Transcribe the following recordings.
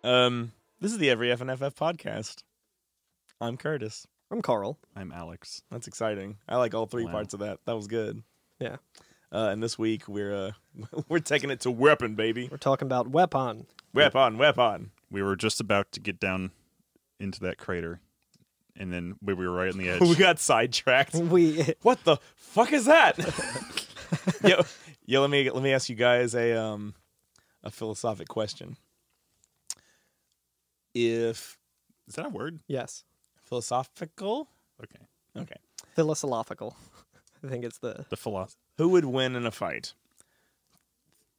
This is the Every FNFF podcast. I'm Curtis. I'm Carl. I'm Alex. That's exciting. I like all three parts of that. That was good. Yeah. And this week we're taking it to weapon, baby. We're talking about weapon. Weapon. We were just about to get down into that crater, and then we were right on the edge. We got sidetracked. What the fuck is that? Yo, let me ask you guys a philosophic question. Is that a word? Yes. Philosophical? Okay. Philosophical. I think it's the philosophy. Who would win in a fight?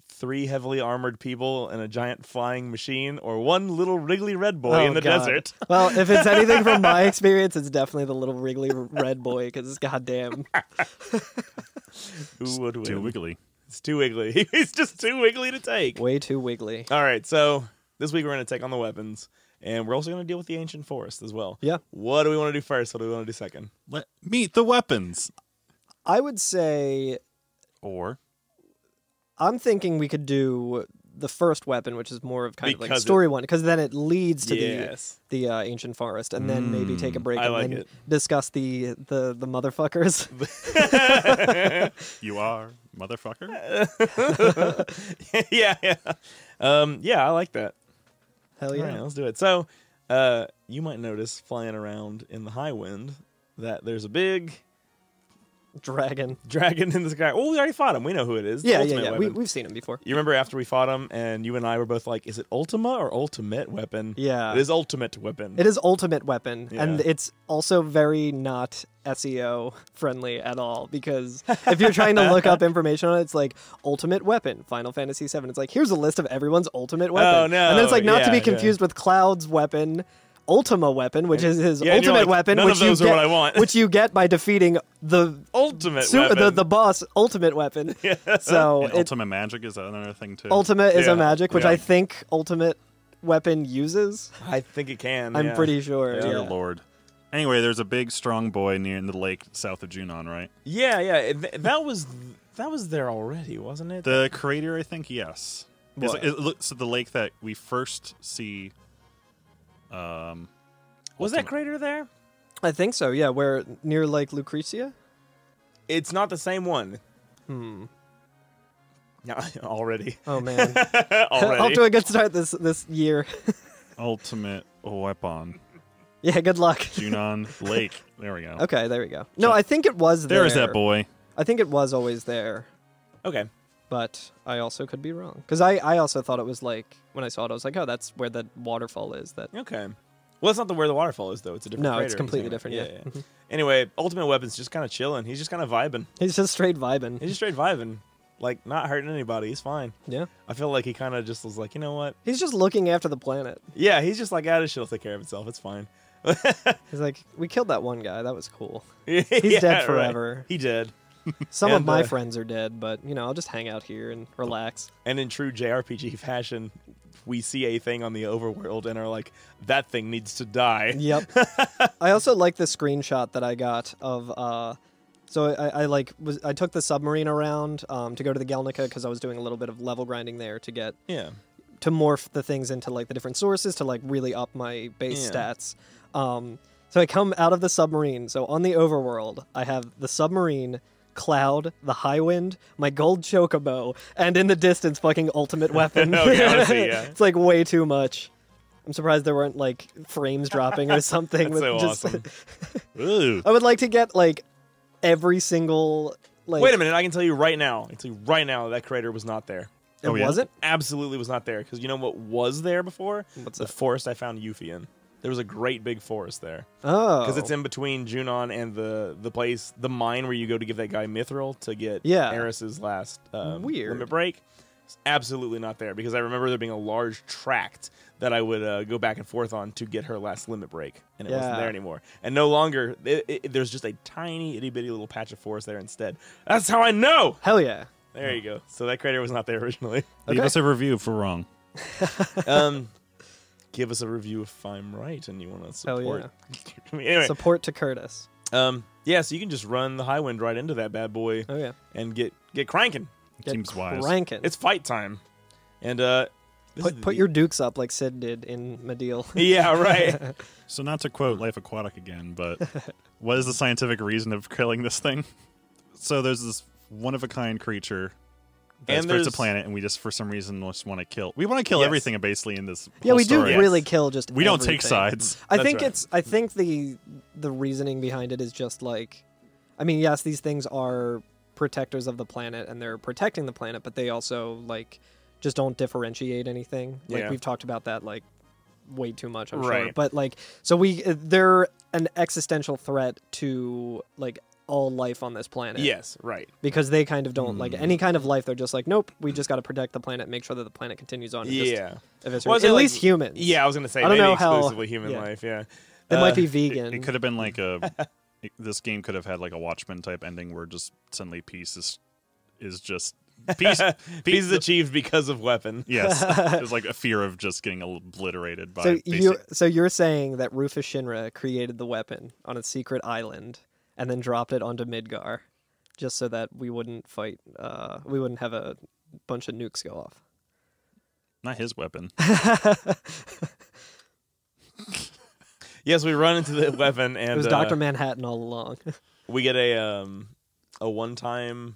3 heavily armored people in a giant flying machine, or one little wriggly red boy in the desert? Well, if it's anything from my experience, it's definitely the little wriggly red boy, because goddamn. Who would win? Too wiggly. It's too wiggly. He's just too wiggly to take. Way too wiggly. All right, so this week we're going to take on the weapons, and we're also going to deal with the ancient forest as well. Yeah. What do we want to do first? What do we want to do second? Meet the weapons. I would say... Or... I'm thinking we could do the first weapon, which is more of kind of like a story one, because then it leads to the ancient forest, and then maybe take a break and then discuss the motherfuckers. You are motherfucker? Yeah, I like that. Hell yeah. All right, let's do it. So, you might notice flying around in the high wind that there's a big... Dragon in the sky. Oh, we already fought him. We know who it is. Yeah. We've seen him before. You remember after we fought him, and you and I were both like, is it Ultima or Ultimate Weapon? Yeah. It is Ultimate Weapon. It is Ultimate Weapon. Yeah. And it's also very not SEO friendly at all, because if you're trying to look up information on it, it's like Ultimate Weapon, Final Fantasy VII. It's like, here's a list of everyone's Ultimate Weapon. Oh, no. And then it's like, not to be confused with Cloud's weapon, Ultima Weapon, which is his ultimate weapon, none which of those are what I want. which you get by defeating the ultimate weapon. the boss ultimate weapon. Yeah. So ultimate magic is another thing too. Ultimate is a magic, which I think Ultimate Weapon uses. I think it can. I'm pretty sure. Dear Lord. Anyway, there's a big strong boy near the lake south of Junon, right? Yeah. That was there already, wasn't it? The crater, I think, yes. So the lake that we first see. Was that crater there? I think so, yeah. Where near Lake Lucretia? It's not the same one. No, already. Oh man. Already. Off to a good start this year. Ultimate weapon. Yeah, good luck. Junon Lake. There we go. Okay, there we go. No, I think it was there. There's that boy. I think it was always there. Okay. But I also could be wrong. Because I also thought it was like, when I saw it, I was like, oh, that's where the waterfall is. Okay. Well, that's not where the waterfall is, though. It's a different crater. No, it's completely different, yeah. Mm-hmm. Anyway, Ultimate Weapon's just kind of chilling. He's just kind of vibing. He's just straight vibing. Like, not hurting anybody. He's fine. Yeah. I feel like he kind of just was like, you know what? He's just looking after the planet. Yeah, he's just like, his shit will take care of itself. It's fine. He's like, we killed that one guy. That was cool. He's dead forever. Right. He did. Some of my friends are dead, but, I'll just hang out here and relax. And in true JRPG fashion, we see a thing on the overworld and are like, that thing needs to die. Yep. I also like the screenshot that I got of... So I took the submarine around to go to the Gelnica because I was doing a little bit of level grinding there to get... Yeah. To morph the things into, like, the different sources to, like, really up my base stats. So I come out of the submarine. So on the overworld, I have the submarine... Cloud, the high wind, my gold chocobo, and in the distance, fucking ultimate weapon. Honestly, yeah. It's like way too much. I'm surprised there weren't like frames dropping or something. That's so awesome. I would like to get like every single. Like, wait a minute! I can tell you right now. That crater was not there. It wasn't? Absolutely was not there. Because you know what was there before? What's the that? forest I found Yuffie in. There was a great big forest there. Oh. Because it's in between Junon and the mine where you go to give that guy Mithril to get Eris's last limit break. It's absolutely not there, because I remember there being a large tract that I would go back and forth on to get her last limit break, and it wasn't there anymore. And no longer, there's just a tiny itty-bitty little patch of forest there instead. That's how I know! Hell yeah. There you go. So that crater was not there originally. Leave us a review if we're wrong. Give us a review if I'm right and you want to support. Hell yeah. Anyway. Support to Curtis. So you can just run the high wind right into that bad boy. Oh yeah. And get cranking. Seems wise. Cranking. It's fight time. And Put your dukes up like Sid did in Medeal. Yeah, right. So not to quote Life Aquatic again, but what is the scientific reason of killing this thing? So there's this one-of-a-kind creature that spreads a planet, and we just, for some reason, just want to kill. We want to kill everything basically in this whole we story. do really kill just We don't take sides. I think the reasoning behind it is just like, I mean, yes, these things are protectors of the planet, and they're protecting the planet, but they also, like, just don't differentiate anything. Like, we've talked about that, like, way too much, I'm sure. But, like, so they're an existential threat to, like, all life on this planet. Yes, right. Because they kind of don't, like, any kind of life, they're just like, nope, we just got to protect the planet, make sure that the planet continues on. Yeah. At least humans. Yeah, I was going to say, I don't know exclusively human life, yeah. They might be vegan. It could have been like this game could have had, like, a Watchmen type ending where just suddenly peace is just... Peace is achieved because of weapon. Yes. There's like a fear of just getting obliterated by So you're saying that Rufus Shinra created the weapon on a secret island and then dropped it onto Midgar just so that we wouldn't fight, we wouldn't have a bunch of nukes go off. Not his weapon. Yes, we run into the weapon, and it was Dr. Manhattan all along. We get a one-time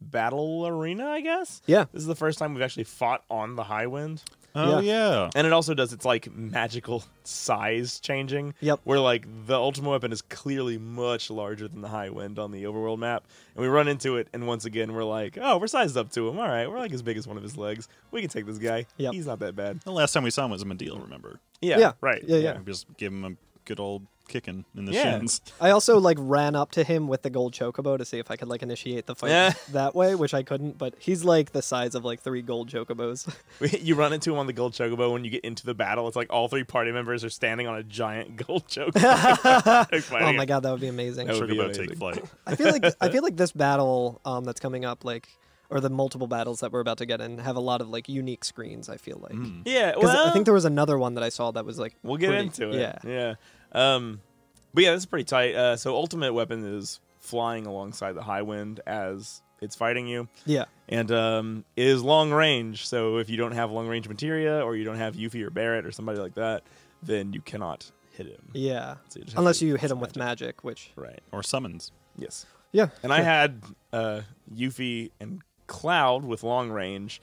battle arena, I guess? Yeah. This is the first time we've actually fought on the Highwind. Oh, yeah. And it also does its, like, magical size changing. Yep. Where, like, the Ultimate Weapon is clearly much larger than the Highwind on the overworld map. And we run into it, and once again, we're like, oh, we're sized up to him. All right, we're, like, as big as one of his legs. We can take this guy. Yep. He's not that bad. The last time we saw him was in Medeal, remember? Yeah. Right. Yeah. We just give him a good old kicking in the shins. I also, like, ran up to him with the gold chocobo to see if I could, like, initiate the fight that way, which I couldn't, but he's, like, the size of, like, 3 gold chocobos. You run into him on the gold chocobo when you get into the battle. It's like all 3 party members are standing on a giant gold chocobo. Oh my god, that would be amazing. Chocobo take flight. I feel like this battle that's coming up, like, or the multiple battles that we're about to get in, have a lot of, like, unique screens, I feel like. Yeah, because I think there was another one that I saw that was, like, we'll get into it. Yeah. But yeah, this is pretty tight. So Ultimate Weapon is flying alongside the Highwind as it's fighting you. Yeah. And it is long range, so if you don't have long range materia, or you don't have Yuffie or Barrett or somebody like that, then you cannot hit him. Yeah. So unless you hit him with magic, which... Right. Or summons. Yes. Yeah. And I had Yuffie and Cloud with long range,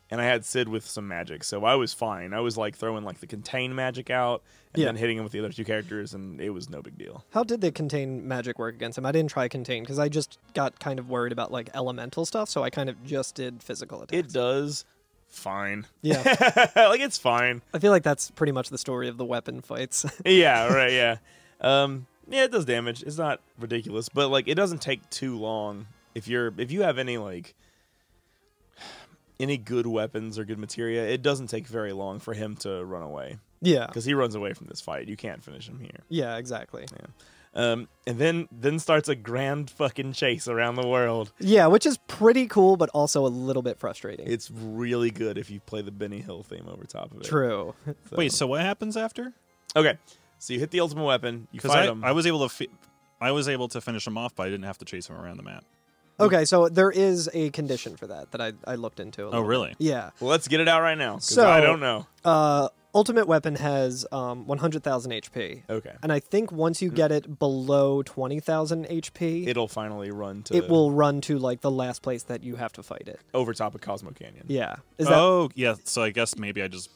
and I had Sid with some magic, so I was fine. I was, like, throwing, like, the contain magic out, and then hitting him with the other 2 characters, and it was no big deal. How did the contain magic work against him? I didn't try contain, because I just got kind of worried about, like, elemental stuff, so I kind of just did physical attacks. It does fine. Yeah. Like, it's fine. I feel like that's pretty much the story of the weapon fights. Yeah, right, yeah. Yeah, it does damage. It's not ridiculous, but, like, it doesn't take too long. If you have any, like... any good weapons or good materia, it doesn't take very long for him to run away. Yeah. Because he runs away from this fight. You can't finish him here. Yeah, exactly. Yeah. And then starts a grand fucking chase around the world. Yeah, which is pretty cool, but also a little bit frustrating. It's really good if you play the Benny Hill theme over top of it. True. Wait, so what happens after? Okay, so you hit the Ultimate Weapon, you fight him. I was able to finish him off, but I didn't have to chase him around the map. Okay, so there is a condition for that I looked into. Oh, really? Yeah. Well, let's get it out right now, because so, I don't know. Ultimate Weapon has 100,000 HP. Okay. And I think once you get it below 20,000 HP... it'll finally run to... it will run to, like, the last place that you have to fight it. over top of Cosmo Canyon. Yeah. Yeah, so I guess maybe I just...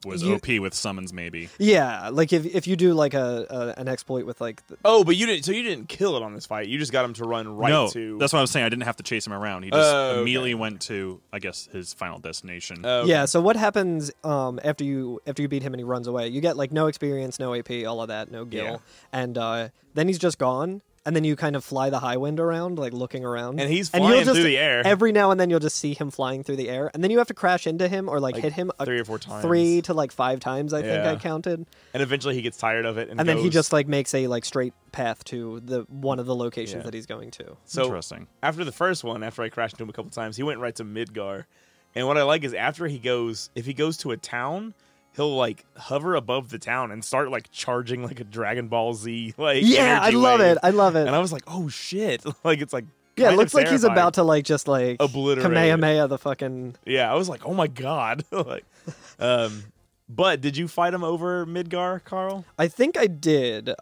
was OP with summons, maybe. Yeah, like if you do like an exploit with like. But you didn't kill it on this fight. You just got him to run right to. That's what I was saying. I didn't have to chase him around. He just immediately went to, I guess, his final destination. Yeah. So what happens after you beat him and he runs away? You get like no experience, no AP, all of that, no gil, and then he's just gone. And then you kind of fly the Highwind around, like looking around. And he's flying through the air. Every now and then you'll just see him flying through the air. And then you have to crash into him or like hit him 3 or 4 times. 3 to like 5 times, I think I counted. And eventually he gets tired of it. And then he just like makes a like straight path to one of the locations that he's going to. So interesting. After the first one, after I crashed into him a couple times, he went right to Midgar. And what I like is after if he goes to a town, he'll like hover above the town and start like charging like a Dragon Ball Z like I love it. And I was like, oh shit. Like it's like Yeah, it looks like he's about to just obliterate Kamehameha the fucking. Yeah, I was like, oh my god. But did you fight him over Midgar, Carl? I think I did.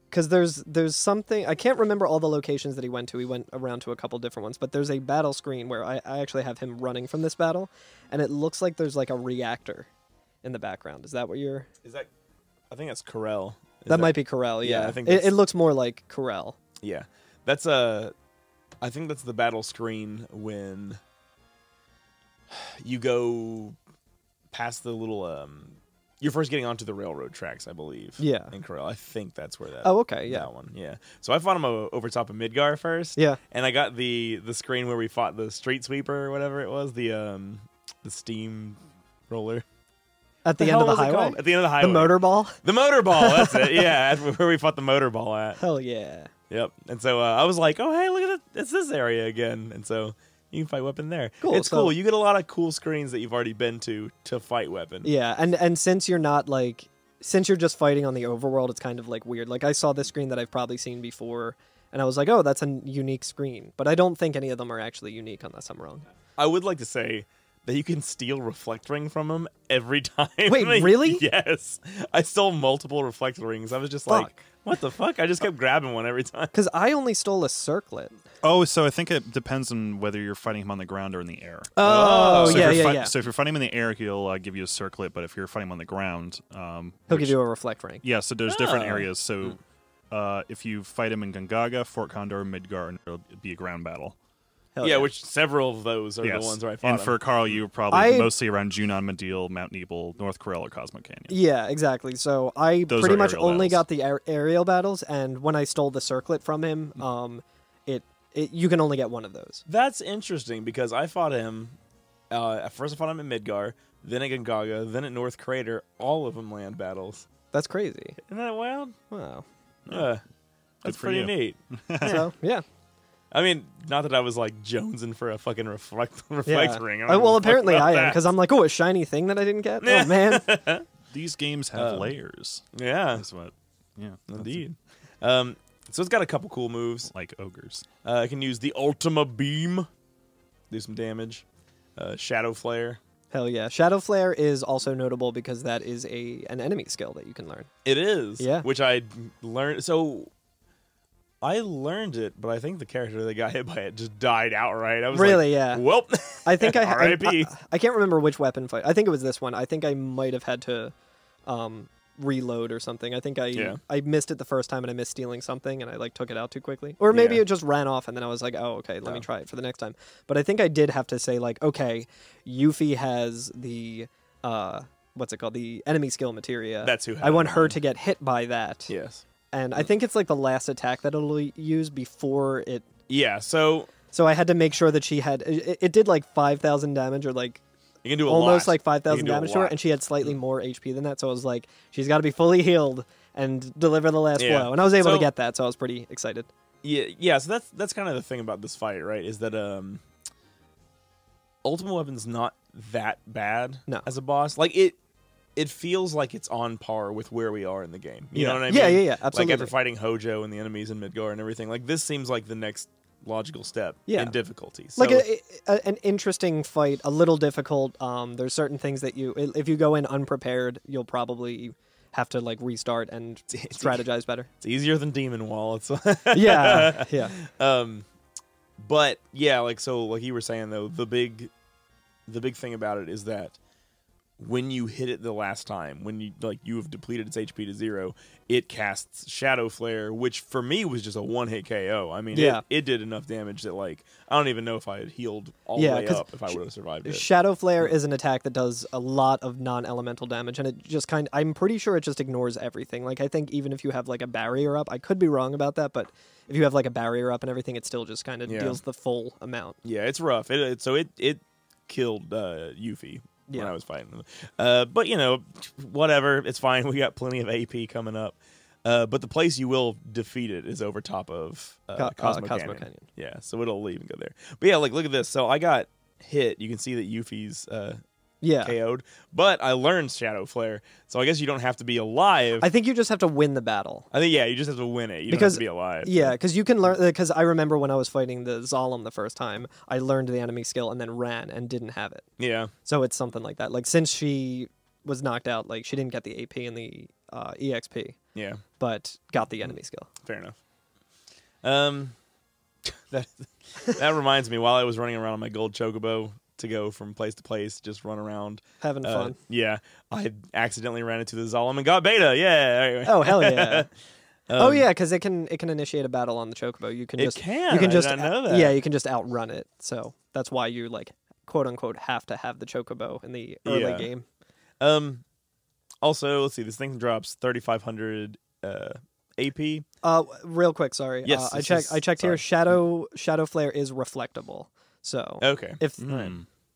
Because there's something, I can't remember all the locations that he went to. He went around to a couple different ones, but there's a battle screen where I actually have him running from this battle, and it looks like there's a reactor in the background. Is that what you're? Is that? I think that's Corel. That might be Corel. Yeah, I think it looks more like Corel. Yeah, that's I think that's the battle screen when you go past the little you're first getting onto the railroad tracks, I believe. Yeah. In Corel. I think that's where that. Oh, okay, yeah. That one, yeah. So I fought him over top of Midgar first. Yeah. And I got the screen where we fought the street sweeper or whatever it was, the steam roller. At the end of the highway? At the end of the highway. The motor ball? The motor ball, that's it. Yeah, that's where we fought the motor ball at. Hell yeah. Yep. And so I was like, oh, hey, look at it. It's this area again. And so you can fight Weapon there. Cool. It's cool. You get a lot of cool screens that you've already been to fight Weapon. Yeah, and since you're not since you're just fighting on the overworld, it's kind of weird. I saw this screen that I've probably seen before, and I was like, oh, that's a unique screen. But I don't think any of them are actually unique unless I'm wrong. I would like to say that you can steal Reflect Ring from him every time. Wait, really? Yes. I stole multiple Reflect Rings. I was just like, what the fuck? I just kept grabbing one every time. Because I only stole a circlet. Oh, so I think it depends on whether you're fighting him on the ground or in the air. Oh, so yeah. So if you're fighting him in the air, he'll give you a circlet, but if you're fighting him on the ground... he'll give you a Reflect Ring. Yeah, so there's different areas. So if you fight him in Gongaga, Fort Condor, Midgar, it'll be a ground battle. Yeah, which several of those are the ones where I fought And for Carl, you were probably mostly around Junon, Medeal, Mount Nebel, North Corel, or Cosmo Canyon. Yeah, exactly. So I pretty much only got the aerial battles, and when I stole the circlet from him, you can only get one of those. That's interesting, because I fought him, at first I fought him at Midgar, then at Gongaga, then at North Crater, all of them land battles. That's crazy. Isn't that wild? Wow. That's pretty neat. So, yeah. I mean, not that I was jonesing for a fucking reflect ring. Well, apparently I am, because I'm like, oh, a shiny thing that I didn't get? Oh, man. These games have layers. Yeah. That's what, indeed. So it's got a couple cool moves. Like ogres. I can use the Ultima Beam. Do some damage. Shadow Flare. Hell yeah. Shadow Flare is also notable because that is an enemy skill that you can learn. It is. Yeah. Which I learned. So I learned it, but I think the character that got hit by it just died outright. I was yeah. Well, I think R.I.P. I can't remember which weapon fight. I think it was this one. I think I might have had to reload or something. I think I missed it the first time and I missed stealing something and I took it out too quickly. Or maybe it just ran off and then I was like, oh, okay, let me try it for the next time. But I think I did have to say okay, Yuffie has the what's it called? The enemy skill materia. That's who I want her to get hit by that. Yes. And I think it's the last attack that it'll use before it. Yeah, so I had to make sure that she had. It did 5,000 damage or you can do almost 5,000 damage to her, and she had slightly more HP than that. So I was like, she's got to be fully healed and deliver the last blow. And I was able to get that, so I was pretty excited. Yeah. So that's kind of the thing about this fight, right? Is that Ultimate Weapon's not that bad as a boss. It feels like it's on par with where we are in the game. You know what I mean? Yeah, absolutely. After fighting Hojo and the enemies in Midgar and everything, this seems like the next logical step in difficulty. So, an interesting fight, a little difficult. There's certain things that if you go in unprepared, you'll probably have to restart and strategize better. It's easier than Demon Wall. It's yeah. But yeah, so like you were saying though, the big thing about it is that when you hit it the last time, when you have depleted its HP to 0, it casts Shadow Flare, which for me was just a one-hit KO. I mean, it did enough damage that I don't even know if I had healed all the way up if I would have survived it. Shadow Flare is an attack that does a lot of non-elemental damage, and it just I'm pretty sure it just ignores everything. I think even if you have a barrier up, I could be wrong about that, but if you have a barrier up and everything, it still just kind of deals the full amount. Yeah, it's rough. It killed Yuffie. When I was fighting them. But, whatever. It's fine. We got plenty of AP coming up. But the place you will defeat it is over top of Cosmo Canyon. Yeah, so it'll even go there. But yeah, look at this. So I got hit. You can see that Yuffie's KO'd. But I learned Shadow Flare, so I guess you don't have to be alive. I think you just have to win the battle. I think, you just have to win it. You don't have to be alive. Yeah, because you can learn, because I remember when I was fighting the Zalem the first time, I learned the enemy skill and then ran and didn't have it. Yeah. So it's something like that. Like, since she was knocked out, like, she didn't get the AP and the EXP. Yeah. But got the enemy skill. Fair enough. That reminds me, while I was running around on my gold chocobo to go from place to place, just run around. Having fun. Yeah. I accidentally ran into the Zalem and got beta. Yeah. Anyway. Oh, hell yeah. Oh, yeah, because it can initiate a battle on the chocobo. You can just... You can just... I didn't know that. Yeah, you can just outrun it. So that's why you, like, quote-unquote, have to have the chocobo in the early game. Also, let's see, this thing drops 3,500 AP. Real quick, sorry. Yes, I checked here. Shadow Flare is reflectable. So okay.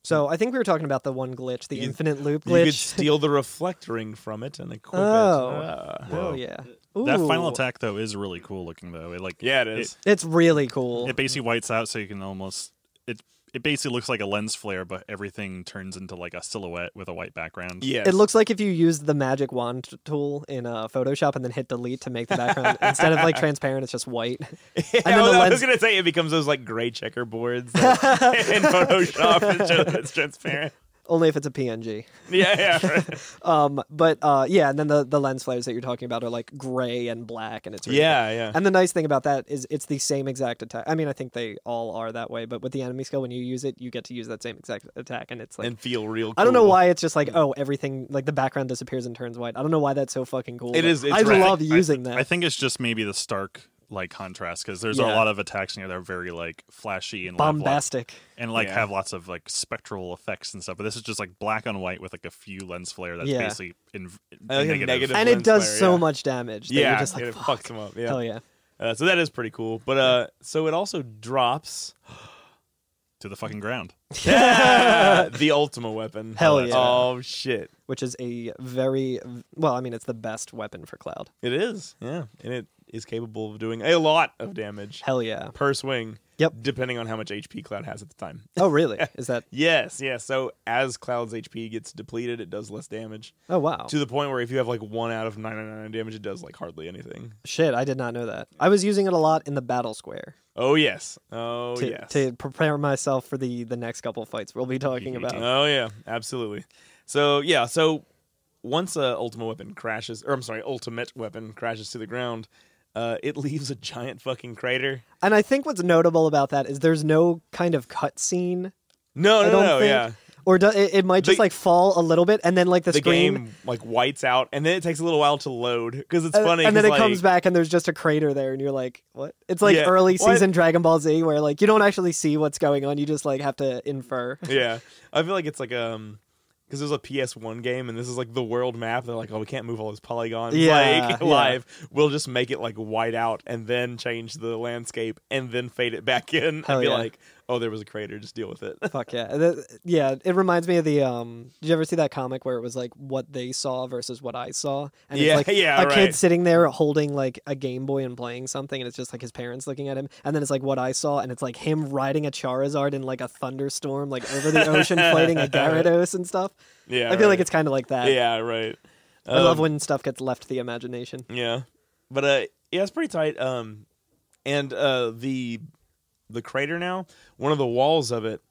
So I think we were talking about the one glitch, the infinite loop glitch. You could steal the reflect ring from it and equip it. Oh yeah. Ooh. That final attack though is really cool looking though. It is. It's really cool. It basically whites out, so you can almost it basically looks like a lens flare, but everything turns into like a silhouette with a white background. Yeah, it looks like if you used the magic wand tool in Photoshop and then hit delete to make the background instead of like transparent, it's just white. And then I was gonna say it becomes those like gray checkerboards in Photoshop and it's transparent. Only if it's a PNG. Yeah. Right. And then the lens flares that you're talking about are like gray and black, and it's really yeah. And the nice thing about that is it's the same exact attack. I mean, I think they all are that way, but with the enemy skill, when you use it, you get to use that same exact attack, and it's like and feel real. Cool. I don't know why it's just like everything like the background disappears and turns white. I don't know why that's so fucking cool. It is. I love using that. I think it's just maybe the stark like contrast because there's a lot of attacks in here that are very like flashy and bombastic and like have lots of like spectral effects and stuff. But this is just like black on white with like a few lens flare that's basically negative. And it does so much damage. Yeah, you're just like, it fucks them up. Yeah. Hell yeah. So that is pretty cool. But so it also drops to the fucking ground. The Ultima weapon. Hell yeah. Oh shit. Which is a very it's the best weapon for Cloud. It is. Yeah. And it is capable of doing a lot of damage. Hell yeah. Per swing. Yep. Depending on how much HP Cloud has at the time. Oh, really? Is that? Yes. So as Cloud's HP gets depleted, it does less damage. Oh, wow. To the point where if you have like 1 out of 999 damage, it does like hardly anything. Shit, I did not know that. I was using it a lot in the battle square. Oh, yes. To prepare myself for the next couple fights we'll be talking about. Oh, yeah. Absolutely. So, once Ultimate Weapon crashes to the ground, it leaves a giant fucking crater. And I think what's notable about that is there's no kind of cutscene. No, yeah. Or it might just like fall a little bit, and then like the screen game like whites out, and then it takes a little while to load because it's funny. And then it comes back, and there's just a crater there, and you're like, "What?" It's like early season Dragon Ball Z, where like you don't actually see what's going on; you just like have to infer. Yeah, I feel like it's like because there's a PS1 game, and this is like the world map. They're like, oh, we can't move all those polygons live. We'll just make it like white out, and then change the landscape, and then fade it back in. Hell and be like, oh, there was a crater. Just deal with it. Fuck yeah. It reminds me of the, did you ever see that comic where it was like what they saw versus what I saw? And it's like a kid sitting there holding like a Game Boy and playing something, and it's just like his parents looking at him. And then it's like what I saw, and it's like him riding a Charizard in like a thunderstorm, like over the ocean, fighting a Gyarados and stuff. Yeah, I feel like it's kind of like that. Yeah, right. I love when stuff gets left to the imagination. Yeah. But it's pretty tight. And the crater now, one of the walls of it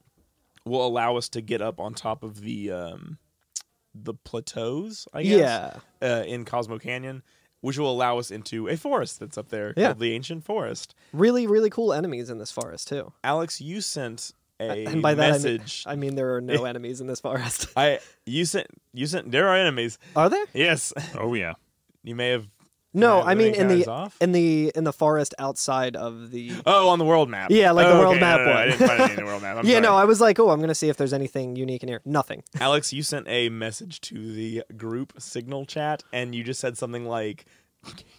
will allow us to get up on top of the plateaus, I guess. Yeah. In Cosmo Canyon, which will allow us into a forest that's up there called the Ancient Forest. Really, really cool enemies in this forest too. Alex, you sent and by that message. I mean there are no enemies in this forest. You sent there are enemies. Are there? Yes. Oh yeah. You may have. No, I mean in the forest outside of the. Oh, on the world map. Yeah, like the world map one. I didn't find any in the world map. I'm sorry. No, I was like, I'm gonna see if there's anything unique in here. Nothing. Alex, you sent a message to the group signal chat, and you just said something like,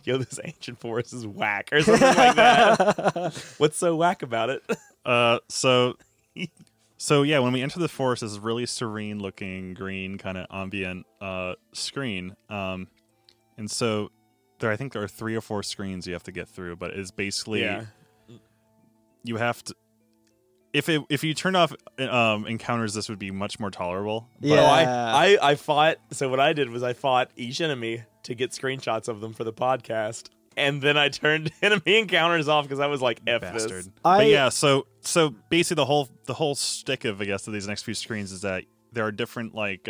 "Yo, this ancient forest is whack," or something like that. What's so whack about it? So yeah, when we enter the forest, it's really serene looking, green, kind of ambient screen. And so I think there are 3 or 4 screens you have to get through, but it's basically you have to. if you turned off encounters, this would be much more tolerable. But yeah, I fought. So what I did was I fought each enemy to get screenshots of them for the podcast, and then I turned enemy encounters off because I was like, "F Bastard." this." But yeah, so basically the whole shtick of, I guess, of these next few screens is that there are different like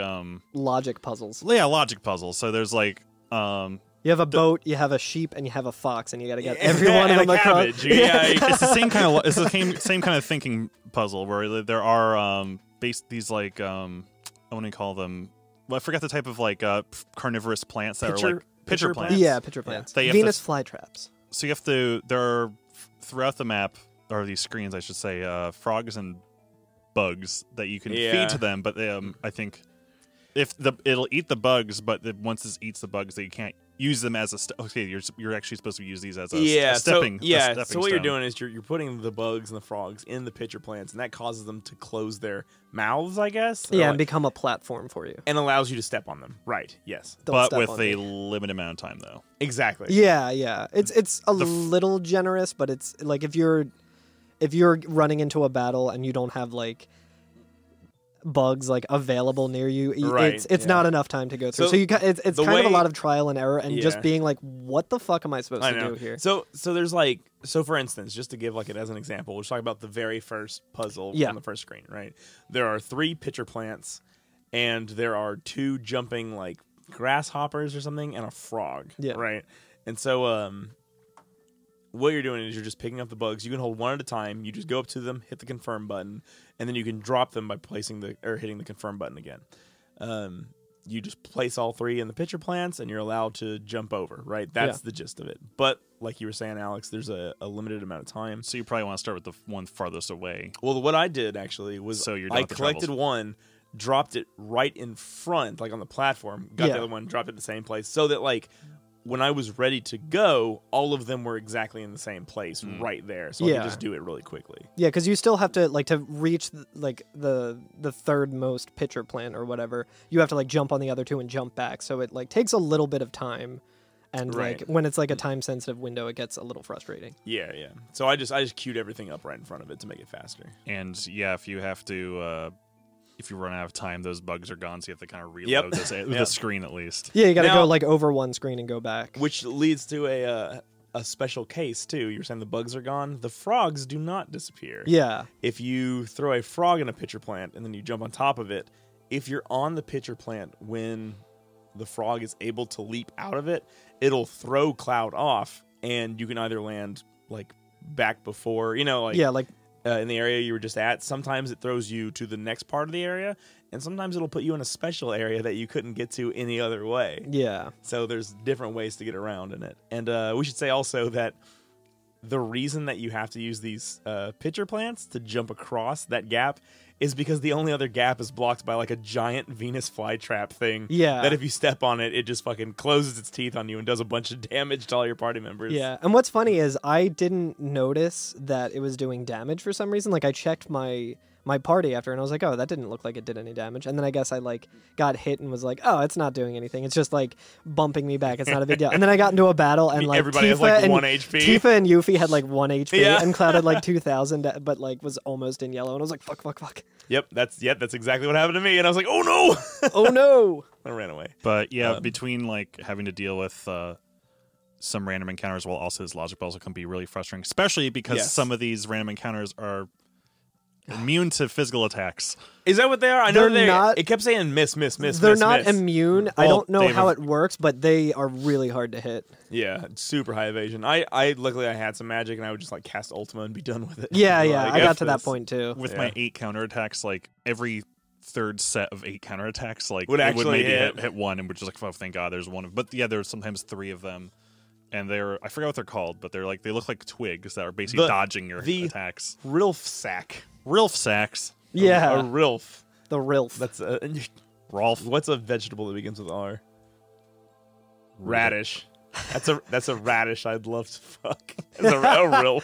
logic puzzles. Yeah, logic puzzles. So there's like you have a boat, you have a sheep, and you have a fox, and you got to get every one of them across. Yeah, it's the same kind of same kind of thinking puzzle where there are these like I want to call them. Well, I forgot the type of like carnivorous plants that are like pitcher plants. Yeah, pitcher plants. Yeah. Venus flytraps. So you have to. There are throughout the map, or these screens, I should say, frogs and bugs that you can feed to them. But I think it'll eat the bugs, but once it eats the bugs, you can't use them as a you're actually supposed to use these as a stepping. So what you're doing is you're putting the bugs and the frogs in the pitcher plants, and that causes them to close their mouths, I guess. Yeah, and become a platform for you, and allows you to step on them. Right? Yes, but with a limited amount of time, though. Exactly. Yeah. It's a little generous, but it's like if you're running into a battle and you don't have like bugs like available near you, it's not enough time to go through. So it's kind of a lot of trial and error and just being like, what the fuck am I supposed to do here? So there's like, for instance, just to give like it as an example, we'll talk about the very first puzzle on the first screen, right? There are 3 pitcher plants and there are 2 jumping like grasshoppers or something and a frog, right? And so what you're doing is you're just picking up the bugs. You can hold one at a time. You just go up to them, hit the confirm button, and then you can drop them by hitting the confirm button again. You just place all 3 in the pitcher plants, and you're allowed to jump over, right? That's the gist of it. But like you were saying, Alex, there's a limited amount of time. So you probably want to start with the one farthest away. Well, what I did actually was I collected one, dropped it right in front, like on the platform, got the other one, dropped it in the same place, so that like when I was ready to go, all of them were exactly in the same place right there. So I could just do it really quickly. Yeah, because you still have to, like, to reach, the third most pitcher plant or whatever, you have to, like, jump on the other 2 and jump back. So it, like, takes a little bit of time. And, like, when it's, like, a time-sensitive window, it gets a little frustrating. Yeah. So I just queued everything up right in front of it to make it faster. And, yeah, if you have to... if you run out of time, those bugs are gone, so you have to kind of reload the screen at least. Yeah, you got to go like over one screen and go back. Which leads to a special case, too. You were saying the bugs are gone. The frogs do not disappear. Yeah. If you throw a frog in a pitcher plant and then you jump on top of it, if you're on the pitcher plant when the frog is able to leap out of it, it'll throw Cloud off, and you can either land like back before, in the area you were just at. Sometimes it throws you to the next part of the area, and sometimes it'll put you in a special area that you couldn't get to any other way. Yeah. So there's different ways to get around in it. And we should say also that the reason that you have to use these pitcher plants to jump across that gap is because the only other gap is blocked by like a giant Venus flytrap thing. Yeah. That if you step on it, it just fucking closes its teeth on you and does a bunch of damage to all your party members. Yeah. And what's funny is I didn't notice that it was doing damage for some reason. Like I checked my party after and I was like, oh, that didn't look like it did any damage. And then I guess I like got hit and was like, oh, it's not doing anything. It's just like bumping me back. It's not a big deal. And then I got into a battle and like everybody has like 1 HP. Tifa and Yuffie had like 1 HP and Cloud had like 2,000, but like was almost in yellow. And I was like, fuck. Yep, that's exactly what happened to me. And I was like, oh no, oh no. I ran away. But yeah, between like having to deal with some random encounters while also his logic puzzle can be really frustrating, especially because some of these random encounters are immune to physical attacks. Is that what they are? I know they're not. It kept saying miss. They're not immune. Well, I don't know how it works, but they are really hard to hit. Yeah, super high evasion. I luckily I had some magic and I would just like cast Ultima and be done with it. Yeah, I got to that point too. With my 8 counterattacks, like every third set of 8 counterattacks, like would maybe hit one, and we're just like, oh, thank God, there's one. But yeah, there's sometimes 3 of them. And I forgot what they're called, but they look like twigs that are basically dodging your attacks. Rilf sack. Rilf sacks. Yeah. A Rilf. The Rilf. That's Rolf. What's a vegetable that begins with R? Radish. That's a radish I'd love to fuck. It's a Rilf.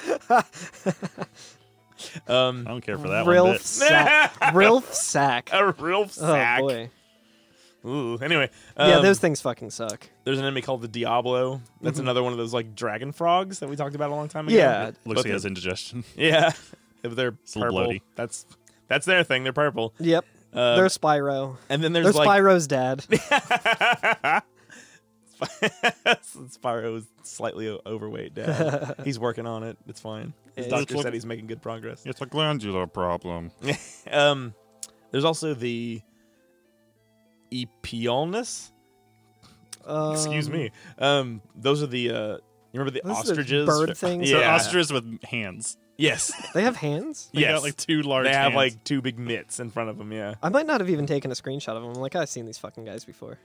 I don't care for that Rilf one bit. Sack. Rilf sack. A Rilf sack. Oh boy. Ooh. Anyway. Yeah, those things fucking suck. There's an enemy called the Diablo. That's another one of those like dragon frogs that we talked about a long time ago. Yeah. Looks like he has indigestion. Yeah. If they're purple, that's their thing. They're purple. Yep. They're Spyro. And then there's Spyro's dad. Spyro's slightly overweight dad. He's working on it. It's fine. His doctor said he's making good progress. It's a glandular problem. There's also the Epiolnus. Excuse me. Those are the you remember the ostriches? Bird things? Yeah. So ostriches with hands. Yes. They have hands? They got like two large hands. They have like two big mitts in front of them, yeah. I might not have even taken a screenshot of them. I'm like, I've seen these fucking guys before.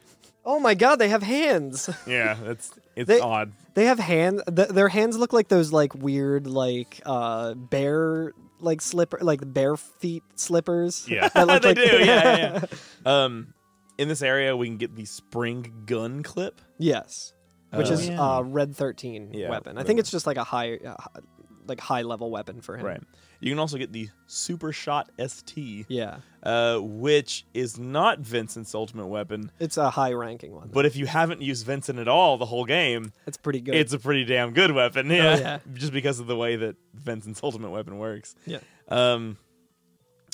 Oh my god, they have hands. Yeah, it's odd. They have hands. Their hands look like those like weird like bear like slipper like bare feet slippers. Yeah. They do. Yeah. In this area we can get the spring gun clip. Yes. Which is Red 13 weapon. I think it's just like a high level weapon for him. Right. You can also get the Super Shot ST. Yeah. Which is not Vincent's ultimate weapon. It's a high ranking one. But if you haven't used Vincent at all the whole game, it's pretty good. It's a pretty damn good weapon. Yeah. Oh, yeah. Just because of the way that Vincent's ultimate weapon works. Yeah.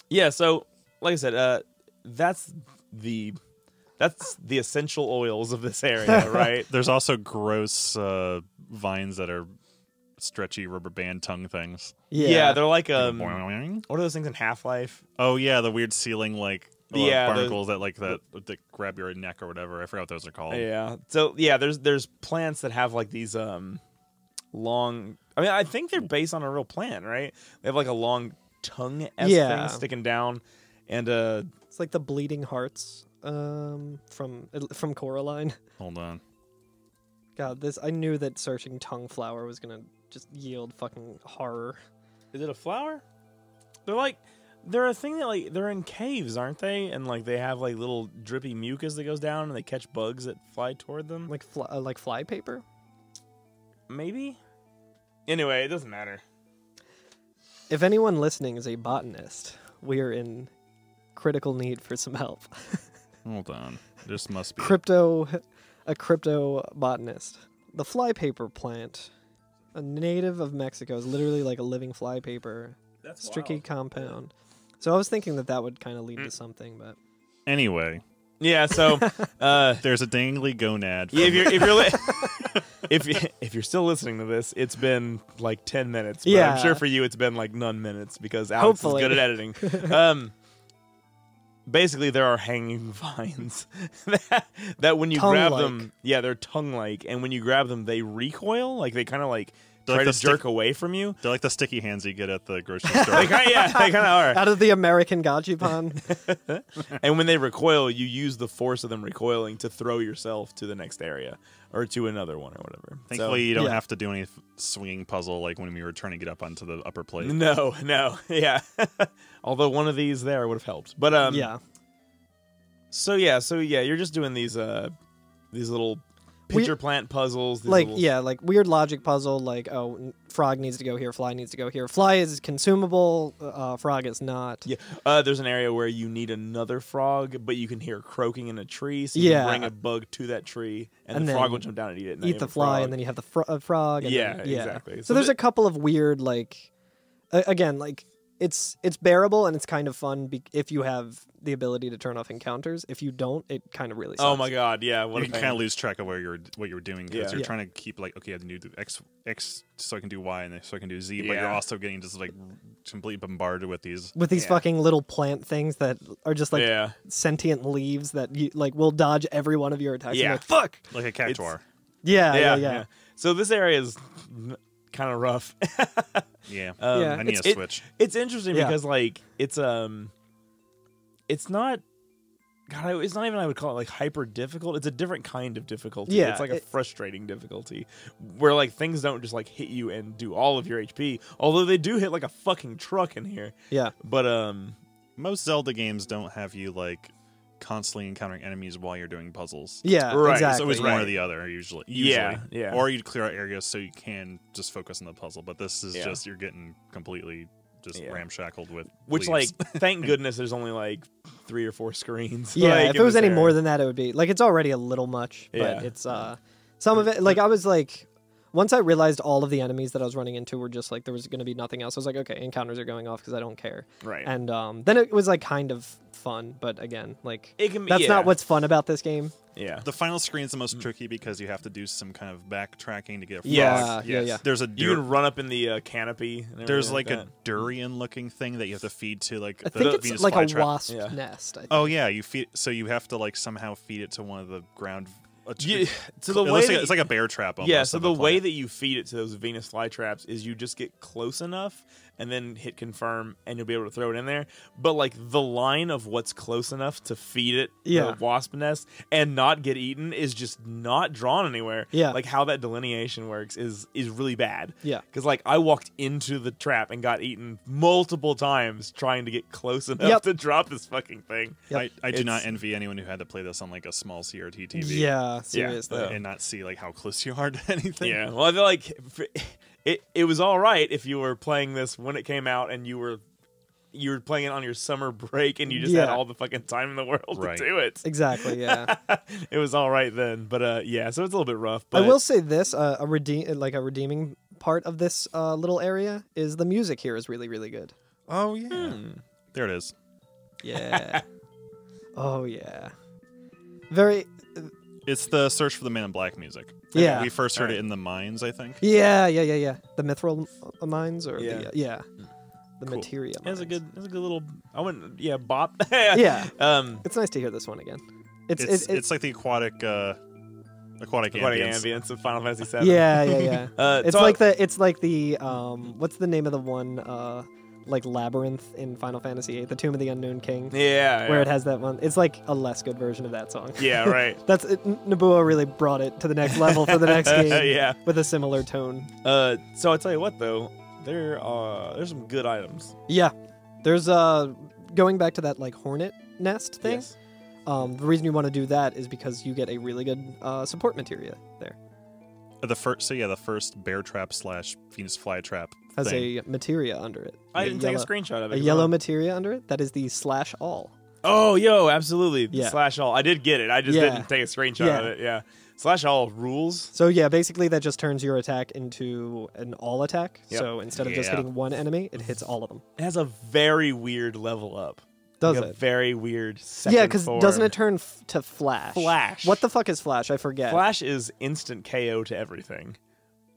Yeah, so like I said, that's the essential oils of this area, right? There's also gross vines that are stretchy rubber band tongue things. Yeah, they're like what are those things in Half-Life? Oh yeah, the weird ceiling like barnacles that grab your neck or whatever. I forgot what those are called. Yeah. So yeah, there's plants that have like these long. I mean, I think they're based on a real plant, right? They have like a long tongue thing sticking down, and it's like the bleeding hearts from Coraline. Hold on. God, I knew that searching tongue flower was gonna just yield fucking horror. Is it a flower? They're a thing that like they're in caves, aren't they? And like they have like little drippy mucus that goes down, and they catch bugs that fly toward them. Like fly paper? Maybe. Anyway, it doesn't matter. If anyone listening is a botanist, we are in critical need for some help. Hold on. This must be a crypto botanist. The flypaper plant, a native of Mexico, is literally like a living flypaper. That's tricky compound. So I was thinking that would kind of lead to something, but anyway. Yeah, so there's a dangly gonad. Yeah, if you're still listening to this, it's been like 10 minutes. But I'm sure for you it's been like none minutes because Alex is good at editing. Basically, there are hanging vines that when you grab them, they're tongue-like, and when you grab them, they recoil, like they kind of like try to jerk away from you. They're like the sticky hands you get at the grocery store. they kind of are. Out of the American Gachipan. And when they recoil, you use the force of them recoiling to throw yourself to the next area or to another one or whatever. Thankfully, you don't have to do any swinging puzzle like when we were trying to get up onto the upper plate. No, yeah. Although one of these there would have helped, but yeah. So you're just doing these little pitcher plant puzzles. Like weird logic puzzle. Like frog needs to go here, fly needs to go here. Fly is consumable, frog is not. Yeah, there's an area where you need another frog, but you can hear croaking in a tree, so you can bring a bug to that tree, and the frog will jump down and eat it. And eat the fly, and then you have the frog. And exactly. So there's a couple of weird again it's bearable and it's kind of fun if you have the ability to turn off encounters. If you don't, it kind of really sucks. Oh my god, yeah. You can kind of lose track of what you're doing because you're trying to keep like, okay, I have to do X so I can do Y and so I can do Z, but you're also getting just like completely bombarded with these fucking little plant things that are just like sentient leaves that you like will dodge every one of your attacks. Yeah, like, fuck, like a cactuar. Yeah. So this area is kind of rough. I need a switch. It's interesting because like it's not. God, it's not even I would call it like hyper difficult. It's a different kind of difficulty. Yeah, it's like a frustrating difficulty where like things don't just like hit you and do all of your HP. Although they do hit like a fucking truck in here. Yeah, but most Zelda games don't have you like constantly encountering enemies while you're doing puzzles. Yeah, right. Exactly. It's always one or the other, usually. Yeah. Or you clear out areas so you can just focus on the puzzle. But this is just you're getting completely just ramshackled with which leaves. Like thank goodness there's only like 3 or 4 screens. Yeah, like, if it was any more than that, it would be like it's already a little much. But it's some of it. Like I was like, once I realized all of the enemies that I was running into were just like, there was going to be nothing else, I was like, okay, encounters are going off because I don't care. Right. And then it was like kind of fun, but again, like that's not what's fun about this game. Yeah. The final screen is the most tricky because you have to do some kind of backtracking to get a frog. Yeah. There's a you can run up in the canopy. There's like a durian-looking thing that you have to feed to like I think it's Venus like a flytrap. wasp nest. I think. Oh yeah, you feed. So you have to like somehow feed it to one of the ground. So the way it's like a bear trap. Almost yeah. So the way that you feed it to those Venus flytraps is you just get close enough and then hit confirm, and you'll be able to throw it in there. But like the line of what's close enough to feed it the wasp nest and not get eaten is just not drawn anywhere. Yeah. Like how that delineation works is really bad. Yeah. Because like I walked into the trap and got eaten multiple times trying to get close enough to drop this fucking thing. Yep. I do not envy anyone who had to play this on like a small CRT TV. Yeah, seriously. And not see like how close you are to anything. Yeah. Well, I feel like it was all right if you were playing this when it came out and you were playing it on your summer break and you just had all the fucking time in the world to do it. Exactly, yeah. It was all right then, but so it's a little bit rough. But I will say this: a redeeming part of this little area is the music here is really, really good. Oh yeah, there it is. Yeah. Oh yeah. Very. It's the Search for the Man in Black music. Yeah. We first heard it in the mines, I think. Yeah. The mithril mines, or the Cool. materia mines. It's a good little. I wouldn't. Yeah, bop. Yeah. It's nice to hear this one again. It's like the aquatic ambience of Final Fantasy VII. Yeah. It's like the what's the name of the one like labyrinth in Final Fantasy VIII, the Tomb of the Unknown King. Yeah. Where it has that one. It's like a less good version of that song. Yeah, right. That's Nobuo really brought it to the next level for the next game. Yeah. With a similar tone. So I'll tell you what though, there's some good items. Yeah. There's going back to that like hornet nest thing. Yes. The reason you want to do that is because you get a really good support materia there. The first bear trap / Venus flytrap has a materia under it. I didn't take a screenshot of it. A yellow materia under it. That is the /all. Oh, yo, absolutely. Yeah. /all. I did get it. I just didn't take a screenshot of it. Yeah. /all rules. So yeah, basically that just turns your attack into an all attack. Yep. So instead of just hitting one enemy, it hits all of them. It has a very weird level up. Does like it? A very weird second because doesn't it turn to Flash? Flash. What the fuck is Flash? I forget. Flash is instant KO to everything.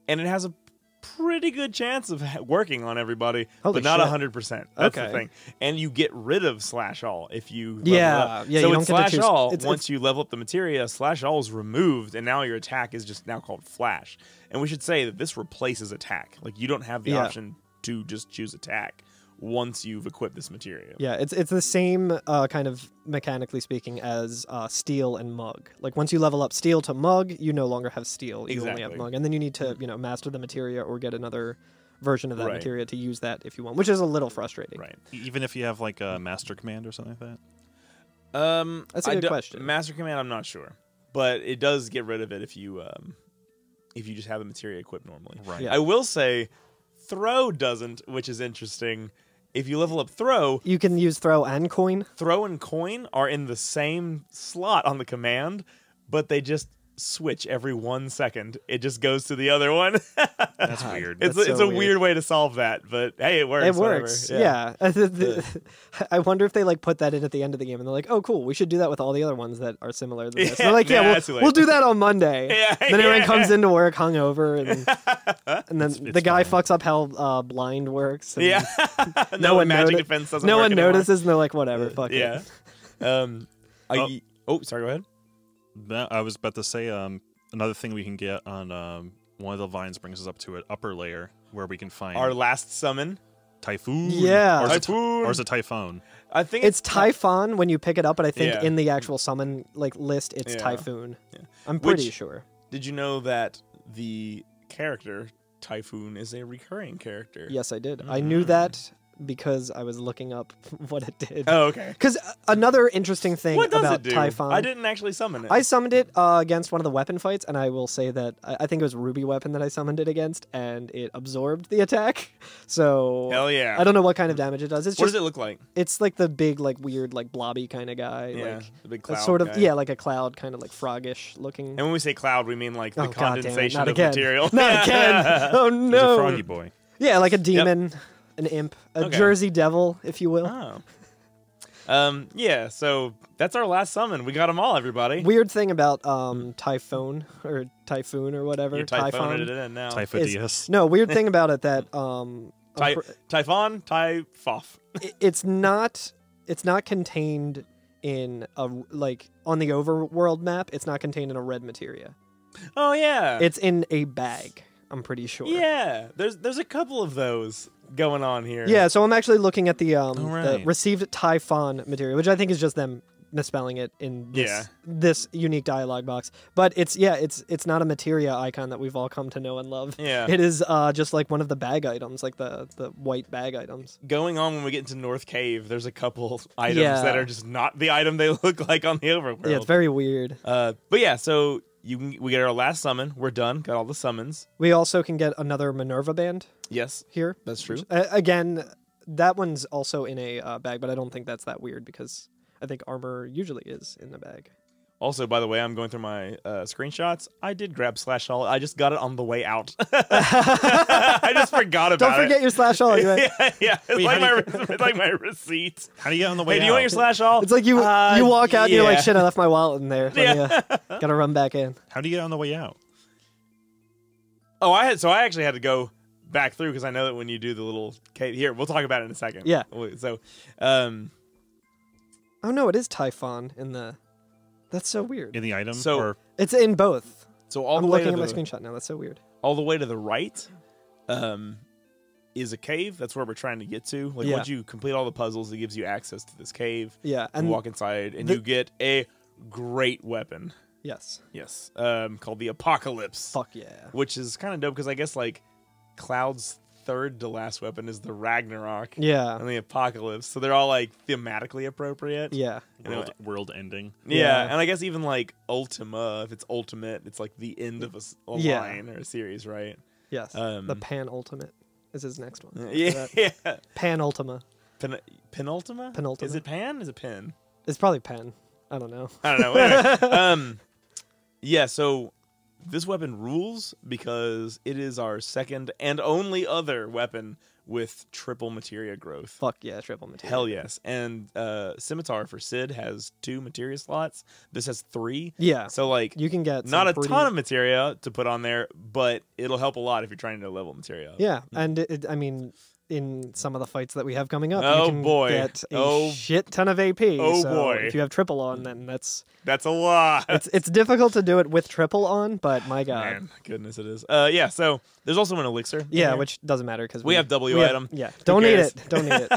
And it has a pretty good chance of working on everybody, but not 100%. That's the thing. And you get rid of /all if you level up. Yeah, so you with don't get to /all, once you level up the materia, /all is removed, and now your attack is just now called Flash. And we should say that this replaces attack. Like, you don't have the option to just choose attack once you've equipped this material. Yeah, it's the same kind of mechanically speaking as steel and mug. Like once you level up steel to mug, you no longer have steel. You only have mug, and then you need to master the materia or get another version of that materia to use that if you want, which is a little frustrating. Right. Even if you have like a master command or something like that. That's a good question. Master command, I'm not sure, but it does get rid of it if you just have the materia equipped normally. Right. Yeah. I will say, throw doesn't, which is interesting. If you level up throw, you can use throw and coin. Throw and coin are in the same slot on the command, but they just switch every 1 second. It just goes to the other one. That's weird. It's a weird way to solve that, but hey, it works. It works. Yeah. I wonder if they like put that in at the end of the game and they're like, "Oh, cool, we should do that with all the other ones that are similar to this." And they're like, we'll do that on Monday." Then everyone comes into work hungover, and then the guy fucks up how blind works. And no one magic defense doesn't. No work one anymore. notices, and they're like, "Whatever, fuck it." Sorry, go ahead. I was about to say another thing we can get on one of the vines brings us up to an upper layer where we can find our last summon. Typhoon. Yeah. Or is it Typhon? I think it's Typhon when you pick it up, but I think in the actual summon list it's Typhoon. Yeah. I'm pretty sure. Did you know that the character Typhoon is a recurring character? Yes, I did. I knew that because I was looking up what it did. Oh, okay. Because another interesting thing about Typhon... I didn't actually summon it. I summoned it against one of the weapon fights, and I will say that I think it was Ruby Weapon that I summoned it against, and it absorbed the attack. So... Hell yeah. I don't know what kind of damage it does. What does it look like? It's like the big, like weird, like blobby kind of guy. Yeah, like, the big cloud sort of, guy. yeah, like a cloud, kind of like froggish looking. And when we say cloud, we mean like the condensation of material. Not again. Oh no. He's a froggy boy. Yeah, like a demon, an imp, a Jersey devil, if you will. Oh. Yeah, so that's our last summon. We got them all, everybody. Weird thing about Typhoon or whatever. You're typhoning it in now. Typhodius. No, weird thing about it that Typhon, Typhoth. It's not contained in a on the overworld map. It's not contained in a red materia. Oh yeah. It's in a bag. I'm pretty sure. Yeah, there's a couple of those going on here. Yeah, so I'm actually looking at the received Typhon material, which I think is just them misspelling it in this unique dialogue box. But it's not a materia icon that we've all come to know and love. Yeah. It is just like one of the bag items, like the white bag items. Going on when we get into North Cave, there's a couple items that are just not the item they look like on the overworld. Yeah, it's very weird. But yeah, so we get our last summon. We're done. Got all the summons. We also can get another Minerva band. Yes, here. That's true. Again, that one's also in a bag, but I don't think that's that weird because I think armor usually is in the bag. Also, by the way, I'm going through my screenshots. I did grab Slash All. I just got it on the way out. I just forgot about it. Don't forget your Slash All. Yeah. It's like my receipt. How do you get on the way out? Hey, do you want your Slash All? It's like you walk out and you're like, shit, I left my wallet in there. Gotta run back in. How do you get on the way out? Oh, I actually had to go back through because I know that when you do the little cave here, we'll talk about it in a second. Yeah. So, oh no, it is Typhon in the. That's so weird. In the item? So it's in both. So all I'm the way looking to at my screenshot now. That's so weird. All the way to the right is a cave. That's where we're trying to get to. Like once you complete all the puzzles, it gives you access to this cave. Yeah, and walk inside, and you get a great weapon. Yes. Yes. Called the Apocalypse. Fuck yeah. Which is kind of dope because I guess like Cloud's third to last weapon is the Ragnarok. Yeah. And the Apocalypse. So they're all like thematically appropriate. Yeah. World ending. Yeah. And I guess even like Ultima, if it's ultimate, it's like the end of a line or a series, right? Yes. The Pan Ultimate is his next one. Yeah. Pan Ultima. Penultima? Penultima. Is it Pan? Is it Pen? It's probably Pen. I don't know. Anyway, yeah, so this weapon rules because it is our second and only other weapon with triple materia growth. Fuck yeah, triple materia. Hell yes. And Scimitar for Sid has 2 materia slots. This has 3. Yeah. So like you can get not a ton of materia to put on there, but it'll help a lot if you're trying to level materia. Yeah, and I mean, in some of the fights that we have coming up, you can get a shit ton of AP. Oh so boy! If you have triple on, then that's a lot. It's difficult to do it with triple on, but my god, man, goodness, it is. Yeah. So there's also an elixir. Yeah, which doesn't matter because we have W item. Yeah, don't need it. Don't need it.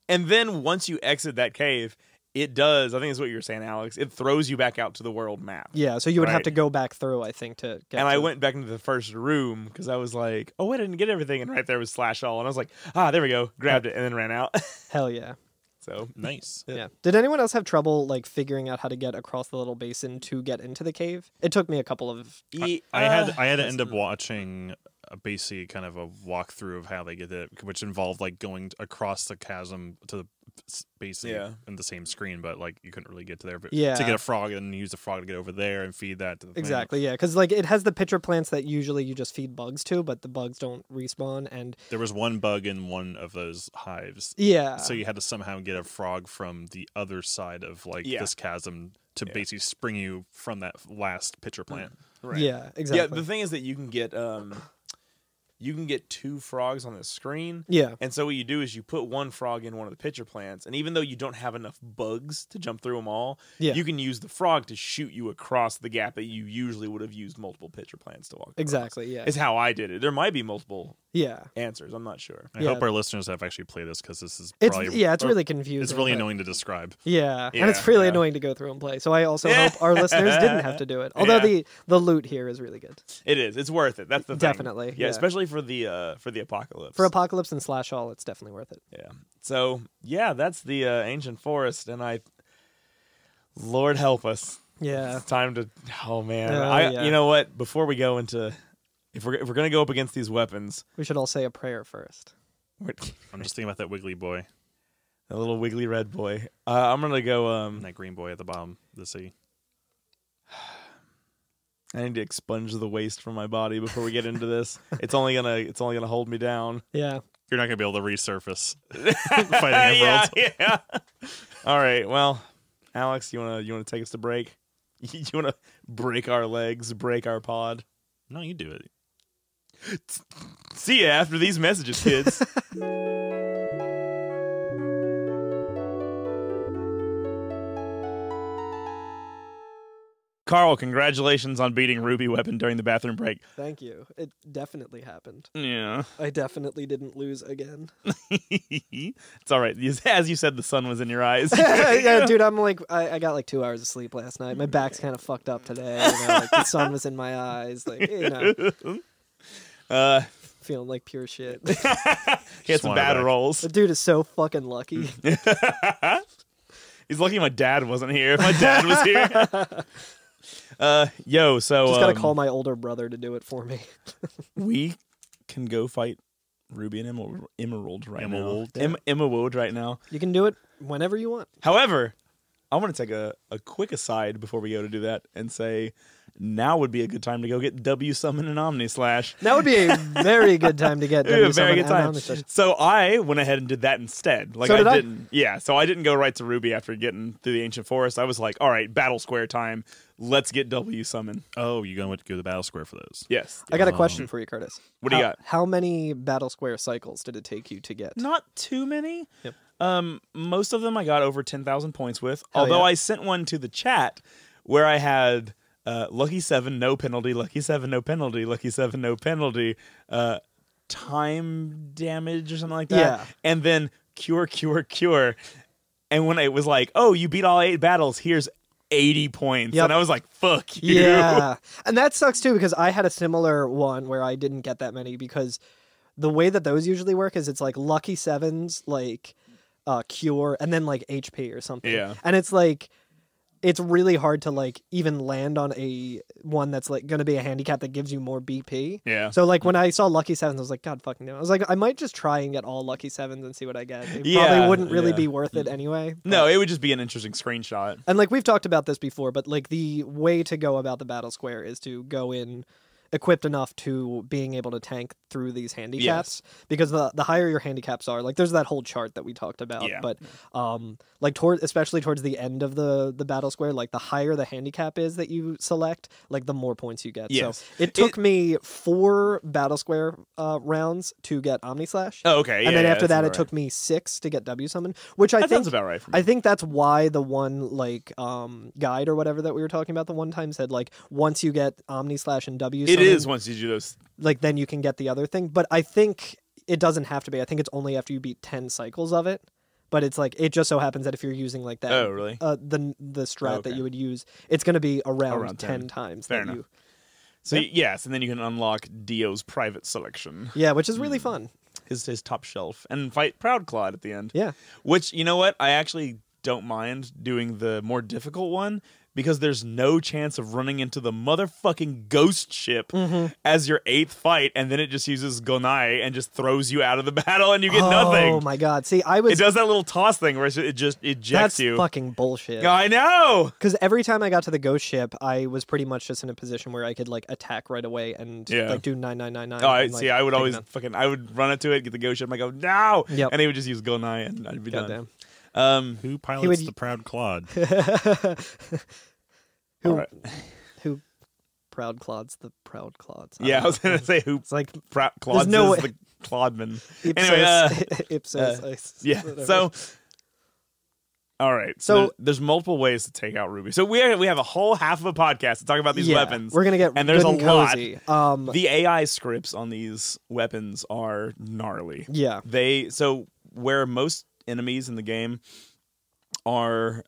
And then once you exit that cave, it does. I think it's what you were saying, Alex. It throws you back out to the world map. Yeah, so you would have to go back through, I think, to get. And I went back into the first room because I was like, "Oh, I didn't get everything," and right there was Slash All, and I was like, "Ah, there we go." Grabbed it and then ran out. Hell yeah. So nice. Yeah. Did anyone else have trouble like figuring out how to get across the little basin to get into the cave? It took me a couple of. I had to end up watching basically kind of a walkthrough of how they get it, which involved like going across the chasm to the basically in the same screen, but like you couldn't really get to there. But to get a frog and use the frog to get over there and feed that to the exactly, yeah, because like it has the pitcher plants that usually you just feed bugs to, but the bugs don't respawn. And there was one bug in one of those hives. Yeah, so you had to somehow get a frog from the other side of like this chasm to basically spring you from that last pitcher plant. Right. Yeah, exactly. Yeah, the thing is that you can get 2 frogs on the screen. Yeah. And so what you do is you put 1 frog in one of the pitcher plants, and even though you don't have enough bugs to jump through them all, you can use the frog to shoot you across the gap that you usually would have used multiple pitcher plants to walk across. Exactly, yeah. It's how I did it. There might be multiple Yeah. answers. I'm not sure. I hope our listeners have actually played this, because this is It's probably... it's really confusing. It's really annoying to describe. Yeah, and it's really annoying to go through and play. So I also hope our listeners didn't have to do it. Although the loot here is really good. It is. It's worth it. That's the thing. Definitely. Yeah, especially for the apocalypse. For apocalypse and slash all, it's definitely worth it. Yeah. So yeah, that's the ancient forest, and Lord help us. Yeah. It's time to. Oh man, You know what? Before we go into, if we're gonna go up against these weapons, we should all say a prayer first. I'm just thinking about that wiggly boy. A little wiggly red boy. I'm gonna go. That green boy at the bottom of the sea. I need to expunge the waste from my body before we get into this. It's only gonna hold me down. Yeah. You're not gonna be able to resurface fighting emeralds. Yeah. All right. Well, Alex, you wanna take us to break? You wanna break our legs, break our pod? No, you do it. See ya after these messages, kids. Carl, congratulations on beating Ruby Weapon during the bathroom break. Thank you. It definitely happened. Yeah. I definitely didn't lose again. It's all right. As you said, the sun was in your eyes. Yeah, dude, I got like 2 hours of sleep last night. My back's kind of fucked up today. Like the sun was in my eyes. Like, feeling like pure shit. He had some bad rolls. The dude is so fucking lucky. He's lucky my dad wasn't here. If my dad was here. So just gotta call my older brother to do it for me. We can go fight Ruby and Emerald right now. Yeah. Emerald right now. You can do it whenever you want. However, I want to take a quick aside before we go to do that and say now would be a good time to go get W Summon and Omni Slash. That would be a very good time to get W Summon and Omni Slash. So I went ahead and did that instead. Like so did I. Yeah, so I didn't go right to Ruby after getting through the Ancient Forest. I was like, all right, Battle Square time. Let's get W Summon. Oh, you're going to go to the Battle Square for those? Yes. I got a question for you, Curtis. What do you got? How many Battle Square cycles did it take you to get? Not too many. Yep. Most of them I got over 10,000 points with. Although I sent one to the chat where I had Lucky 7, no penalty, Lucky 7, no penalty, Lucky 7, no penalty, time damage or something like that. Yeah. And then cure, cure, cure. And when it was like, oh, you beat all 8 battles, here's 80 points. Yep. And I was like, fuck you. Yeah. And that sucks too, because I had a similar one where I didn't get that many, because the way that those usually work is it's like Lucky 7s, like cure, and then like HP or something. Yeah. And it's like, it's really hard to like even land on a one that's like going to be a handicap that gives you more BP. Yeah. So like when I saw Lucky 7s, I was like, God fucking damn. I was like, I might just try and get all Lucky 7s and see what I get. It probably wouldn't really be worth it anyway. But... No, it would just be an interesting screenshot. And like we've talked about this before, but like the way to go about the Battle Square is to go in equipped enough to being able to tank through these handicaps, because the higher your handicaps are, like there's that whole chart that we talked about, but like especially towards the end of the Battle Square, like the higher the handicap is that you select, like the more points you get. Yes. So it took me 4 Battle Square rounds to get Omni Slash. Oh, okay. And then after that it took me 6 to get W Summon, which I think sounds about right for me. I think that's why the one like guide or whatever that we were talking about the one time said like once you get Omni Slash and W Summon, it is once you do those, like then you can get the other thing. But I think it doesn't have to be. I think it's only after you beat 10 cycles of it. But it's like it just so happens that if you're using like that, oh really, the strat that you would use, it's going to be around 10 times. Fair enough. So yes, and then you can unlock Dio's private selection. Yeah, which is really fun. His top shelf, and fight Proud Claude at the end. Yeah, which you know what, I actually don't mind doing the more difficult one, because there's no chance of running into the motherfucking ghost ship as your 8th fight, and then it just uses Gonai and just throws you out of the battle, and you get nothing. Oh my god! See, it does that little toss thing where it just ejects you. That's fucking bullshit. I know. Because every time I got to the ghost ship, I was pretty much just in a position where I could like attack right away and like do 9999. Oh, and, I would always I would run into it, get the ghost ship, and I go no, and he would just use Gonai, and I'd be done. Who pilots the Proud Claude? Who Proud Claude's the Proud Claudes? I was going to say who like Claude's is the Claudeman. Anyway, Ipsos. Yeah, whatever. So... All right, so there's multiple ways to take out Ruby. So we have a whole half of a podcast to talk about these weapons. We're gonna get and there's a lot. The AI scripts on these weapons are gnarly. Yeah, so where most enemies in the game are,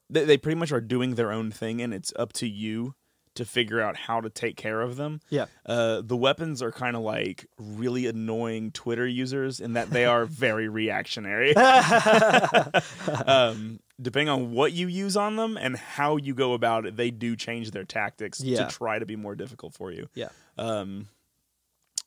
they pretty much are doing their own thing, and it's up to you to figure out how to take care of them. Yeah. The weapons are kind of like really annoying Twitter users in that they are very reactionary. Depending on what you use on them and how you go about it, they do change their tactics to try to be more difficult for you. Yeah.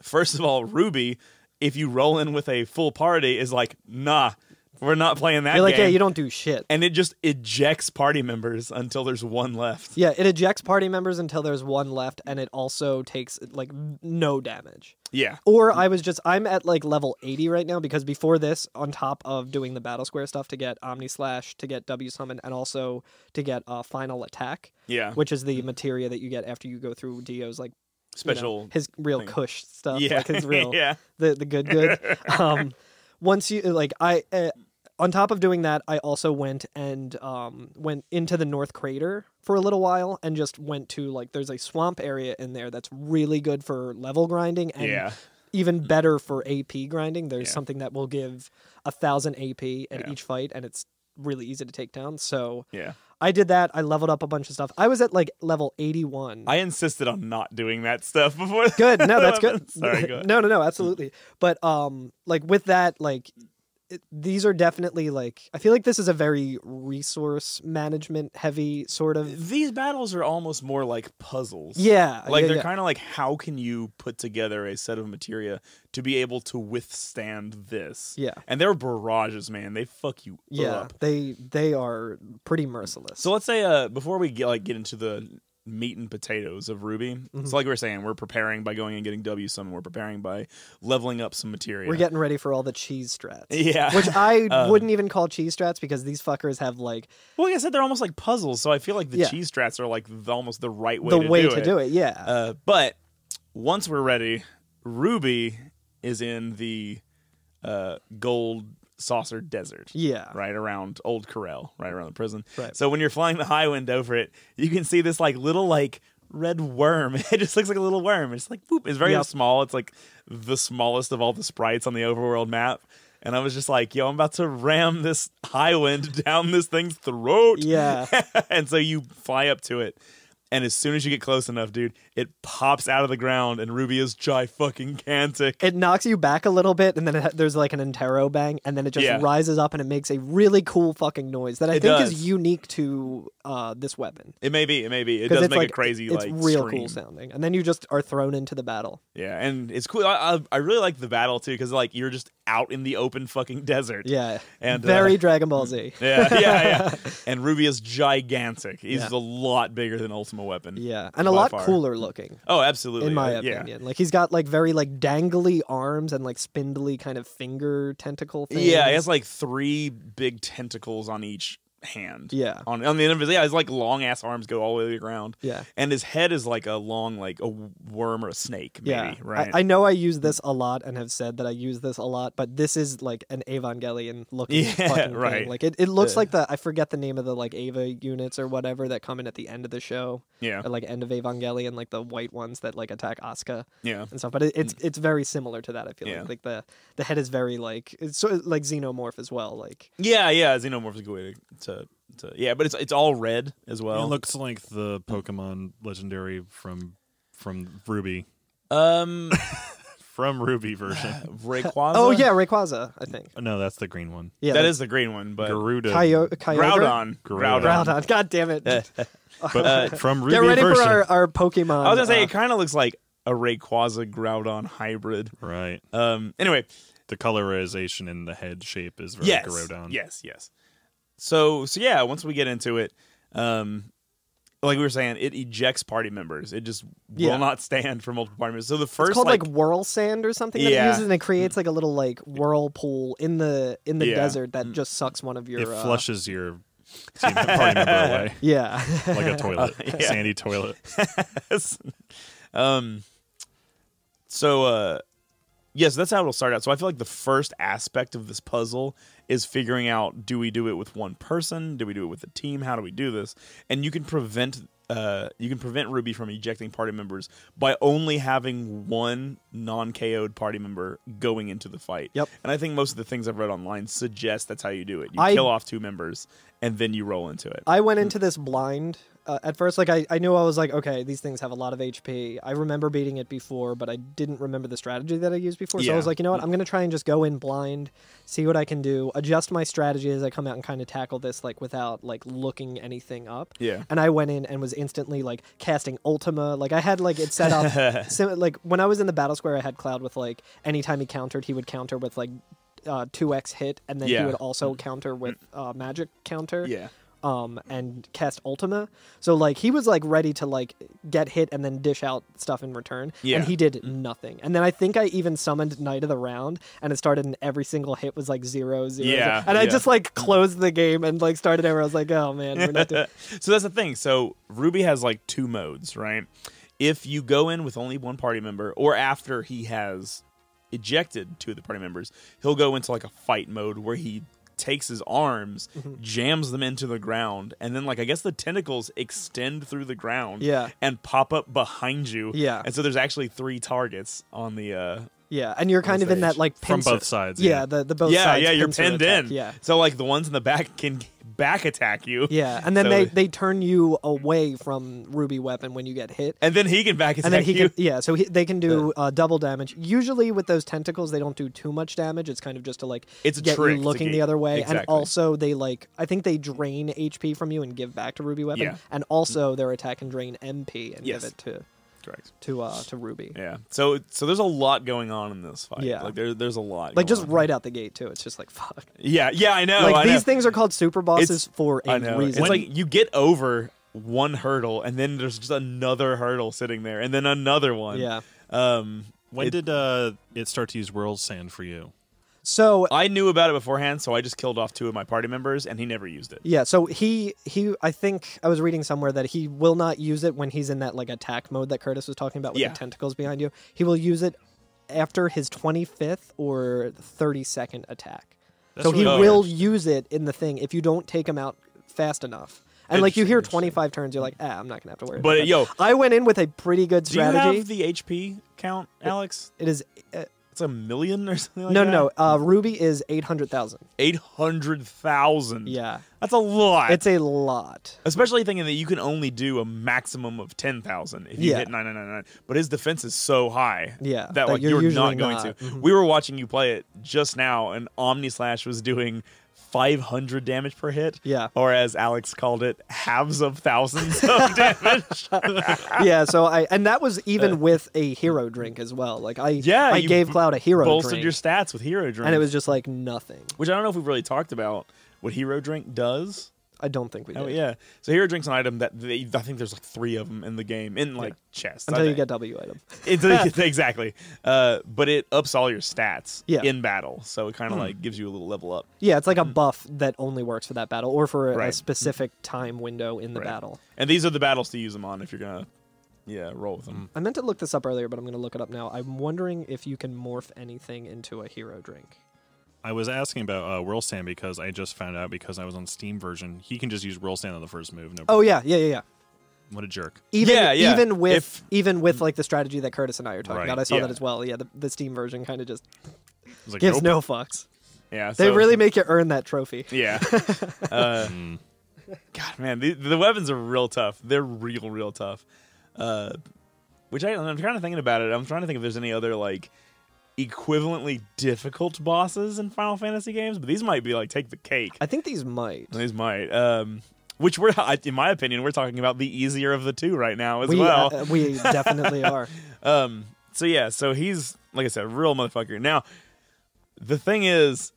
First of all, Ruby, if you roll in with a full party, is like, nah, we're not playing that You're like, game. yeah, you don't do shit. And it just ejects party members until there's one left. Yeah, it ejects party members until there's one left, and it also takes, like, no damage. Yeah. Or I'm at, like, level 80 right now, because before this, on top of doing the Battle Square stuff to get Omni Slash, to get W Summon, and also to get Final Attack, which is the materia that you get after you go through Dio's, like, special his real thing. Kush stuff, Yeah. like his real, yeah. the good. Once you, like, on top of doing that, I also went and went into the North Crater for a little while and just went to, like, there's a swamp area in there that's really good for level grinding and even better for AP grinding. There's something that will give 1,000 AP at each fight, and it's really easy to take down. So I did that. I leveled up a bunch of stuff. I was at, like, level 81. I insisted on not doing that stuff before. Good. No, that's good. Sorry, go ahead. No, absolutely. But like, with that, like, these are definitely, like, I feel like this is a very resource management heavy sort of. These battles are almost more like puzzles. Yeah. Like, they're kind of like, how can you put together a set of materia to be able to withstand this? Yeah. And they're barrages, man. They fuck you up. They are pretty merciless. So let's say, before we get into the meat and potatoes of Ruby. So like we were saying, we're preparing by going and getting W Summon. We're preparing by leveling up some materia. We're getting ready for all the cheese strats. Yeah. Which I wouldn't even call cheese strats because these fuckers have, like... Well, like I said, they're almost like puzzles, so I feel like the cheese strats are like almost the right way to do it. Yeah. But once we're ready, Ruby is in the gold saucer desert. Yeah. Right around Old Corral, right around the prison. Right. So when you're flying the high wind over it, you can see this like little like red worm. It just looks like a little worm. It's like boop. It's very small. It's like the smallest of all the sprites on the overworld map. And I was just like, yo, I'm about to ram this high wind down this thing's throat. Yeah. And so you fly up to it. And as soon as you get close enough, dude, it pops out of the ground, and Ruby is gigantic. It knocks you back a little bit, and then there's like an Entero bang, and then it just rises up, and it makes a really cool fucking noise that I think is unique to this weapon. It may be. It does make a crazy, it's like, real scream. Cool sounding. And then you just are thrown into the battle. Yeah, and it's cool. I really like the battle, too, because, like, you're just out in the open fucking desert. Yeah. And very Dragon Ball Z. Yeah. And Ruby is gigantic. He's a lot bigger than Ultima Weapon. Yeah, and a lot cooler looking. Oh, absolutely. In my opinion. Like, he's got, like, very, like, dangly arms and, like, spindly kind of finger tentacle things. Yeah, he has, like, 3 big tentacles on each hand. Yeah. On the end of his, his like long ass arms go all the way to the ground. Yeah. And his head is like a long, like a worm or a snake, maybe, right? I know I use this a lot and have said that I use this a lot, but this is like an Evangelion looking fucking thing. Like it looks like I forget the name of the like Eva units or whatever that come in at the end of the show. Yeah. Or like end of Evangelion, like the white ones that like attack Asuka. Yeah. And stuff. But it's very similar to that, I feel like the head is very like it's sort of like xenomorph as well. Like xenomorph is a good way to but it's all red as well. It looks like the Pokemon legendary from Ruby. From Ruby version. Rayquaza? Oh yeah, Rayquaza, I think. No, that's the green one. Yeah, that is the green one, but Garuda. Groudon. God damn it. But from Ruby get ready version. for our Pokemon. I was gonna say it kind of looks like a Rayquaza Groudon hybrid. Right. Anyway, the colorization in the head shape is very Groudon. Yes. So yeah, once we get into it, like we were saying, it ejects party members. It just will not stand for multiple party members. So the first, it's called like whirl sand or something that it uses, and it creates like a little like whirlpool in the desert that just sucks one of your. It flushes your party member away. Yeah, like a toilet, sandy toilet. So yes, that's how it'll start out. So I feel like the first aspect of this puzzle is figuring out, do we do it with one person? Do we do it with a team? How do we do this? And you can prevent Ruby from ejecting party members by only having one non-KO'd party member going into the fight. Yep. And I think most of the things I've read online suggest that's how you do it. You kill off 2 members, and then you roll into it. I went into this blind. At first, like I knew I was like, okay, these things have a lot of HP. I remember beating it before, but I didn't remember the strategy that I used before. So I was like, you know what? I'm going to try and just go in blind, see what I can do, adjust my strategy as I come out and kind of tackle this like without like looking anything up. Yeah. And I went in and was instantly like casting Ultima. Like I had like it set up. Like when I was in the battle square, I had Cloud with like anytime he countered, he would counter with like 2x hit, and then he would also counter with magic counter. Yeah. And cast Ultima. So like he was like ready to like get hit and then dish out stuff in return. Yeah. And he did nothing. And then I think I even summoned Knight of the Round, and it started and every single hit was like 0, 0, yeah, 0. And I just like closed the game and like started over. I was like, oh man, we're not doing So that's the thing. So Ruby has like 2 modes, right? If you go in with only one party member, or after he has ejected 2 of the party members, he'll go into like a fight mode where he takes his arms, jams them into the ground, and then like I guess the tentacles extend through the ground and pop up behind you. Yeah. And so there's actually 3 targets on the yeah, and you're kind of in that like pincer. From both sides. Yeah, the both sides. Yeah, you're pinned attack. in. Yeah. So like the ones in the back can back attack you. Yeah, and then So- they turn you away from Ruby weapon when you get hit. And then he can back attack And then he you. can, so they can do double damage. Usually with those tentacles, they don't do too much damage. It's kind of just to like It's a get trick you to looking get- the other way. exactly. And also they like, I think they drain HP from you and give back to Ruby weapon. Yeah. And also their attack can drain MP and Yes. give it Correct. to Ruby. Yeah. So there's a lot going on in this fight. Yeah. Like there's a lot. Like going just on. right out the gate too. It's just like fuck. Yeah, I know. Like I these know. things are called super bosses for I a know. reason. It's like you get over one hurdle, and then there's just another hurdle sitting there, and then another one. Yeah. When did it start to use world sand for you? So I knew about it beforehand, so I just killed off 2 of my party members, and he never used it. yeah, so he I think I was reading somewhere that he will not use it when he's in that like attack mode that Curtis was talking about with the tentacles behind you. He will use it after his 25th or 32nd attack. That's So he really will weird. use it in the thing if you don't take him out fast enough. And like you hear 25 turns, you're like, I'm not gonna have to worry. But about that. I went in with a pretty good Do you strategy. have the HP count, Alex? It is It's 1 million or something like no, that? no. Ruby is 800,000. 800,000. Yeah, That's a lot. it's a lot. Especially thinking that you can only do a maximum of 10,000 if you Yeah. hit 999. But his defense is so high Yeah, that that like you're you're usually not going not. to. Mhm. We were watching you play it just now, and Omnislash was doing 500 damage per hit. Yeah. Or as Alex called it, halves of thousands of damage. Yeah, so and that was even with a hero drink as well. Like I you gave Cloud a hero Bolstered drink, your stats with hero drink. and it was just like nothing. Which I don't know if we've really talked about what hero drink does. I don't think we did. Oh yeah, so hero drink's an item that I think there's like 3 of them in the game in like chests Until I you think. get W item. Exactly. But it ups all your stats Yeah. in battle, so it kind of like gives you a little level up. Yeah, it's like a buff that only works for that battle or for a Right. specific time window in the Right. battle. And these are the battles to use them on if you're gonna, roll with them. I meant to look this up earlier, but I'm going to look it up now. I'm wondering if you can morph anything into a hero drink. I was asking about Whirl Sand because I just found out because I was on Steam version. He can just use Whirl Sand on the first move. No, Oh yeah. what a jerk. Even Yeah. even with like the strategy that Curtis and I are talking Right. about, I saw Yeah. that as well. Yeah, the Steam version kind of just I was like, gives nope. no fucks. Yeah, They so, really make you earn that trophy. Yeah. God, man, the weapons are real tough. They're real tough. Which I'm kind of thinking about it. I'm trying to think if there's any other like equivalently difficult bosses in Final Fantasy games, but these might be like take the cake. I think these might. These might. Which in my opinion, we're talking about the easier of the 2 right now as We well. we definitely are. So he's like I said, a real motherfucker. Now, the thing is,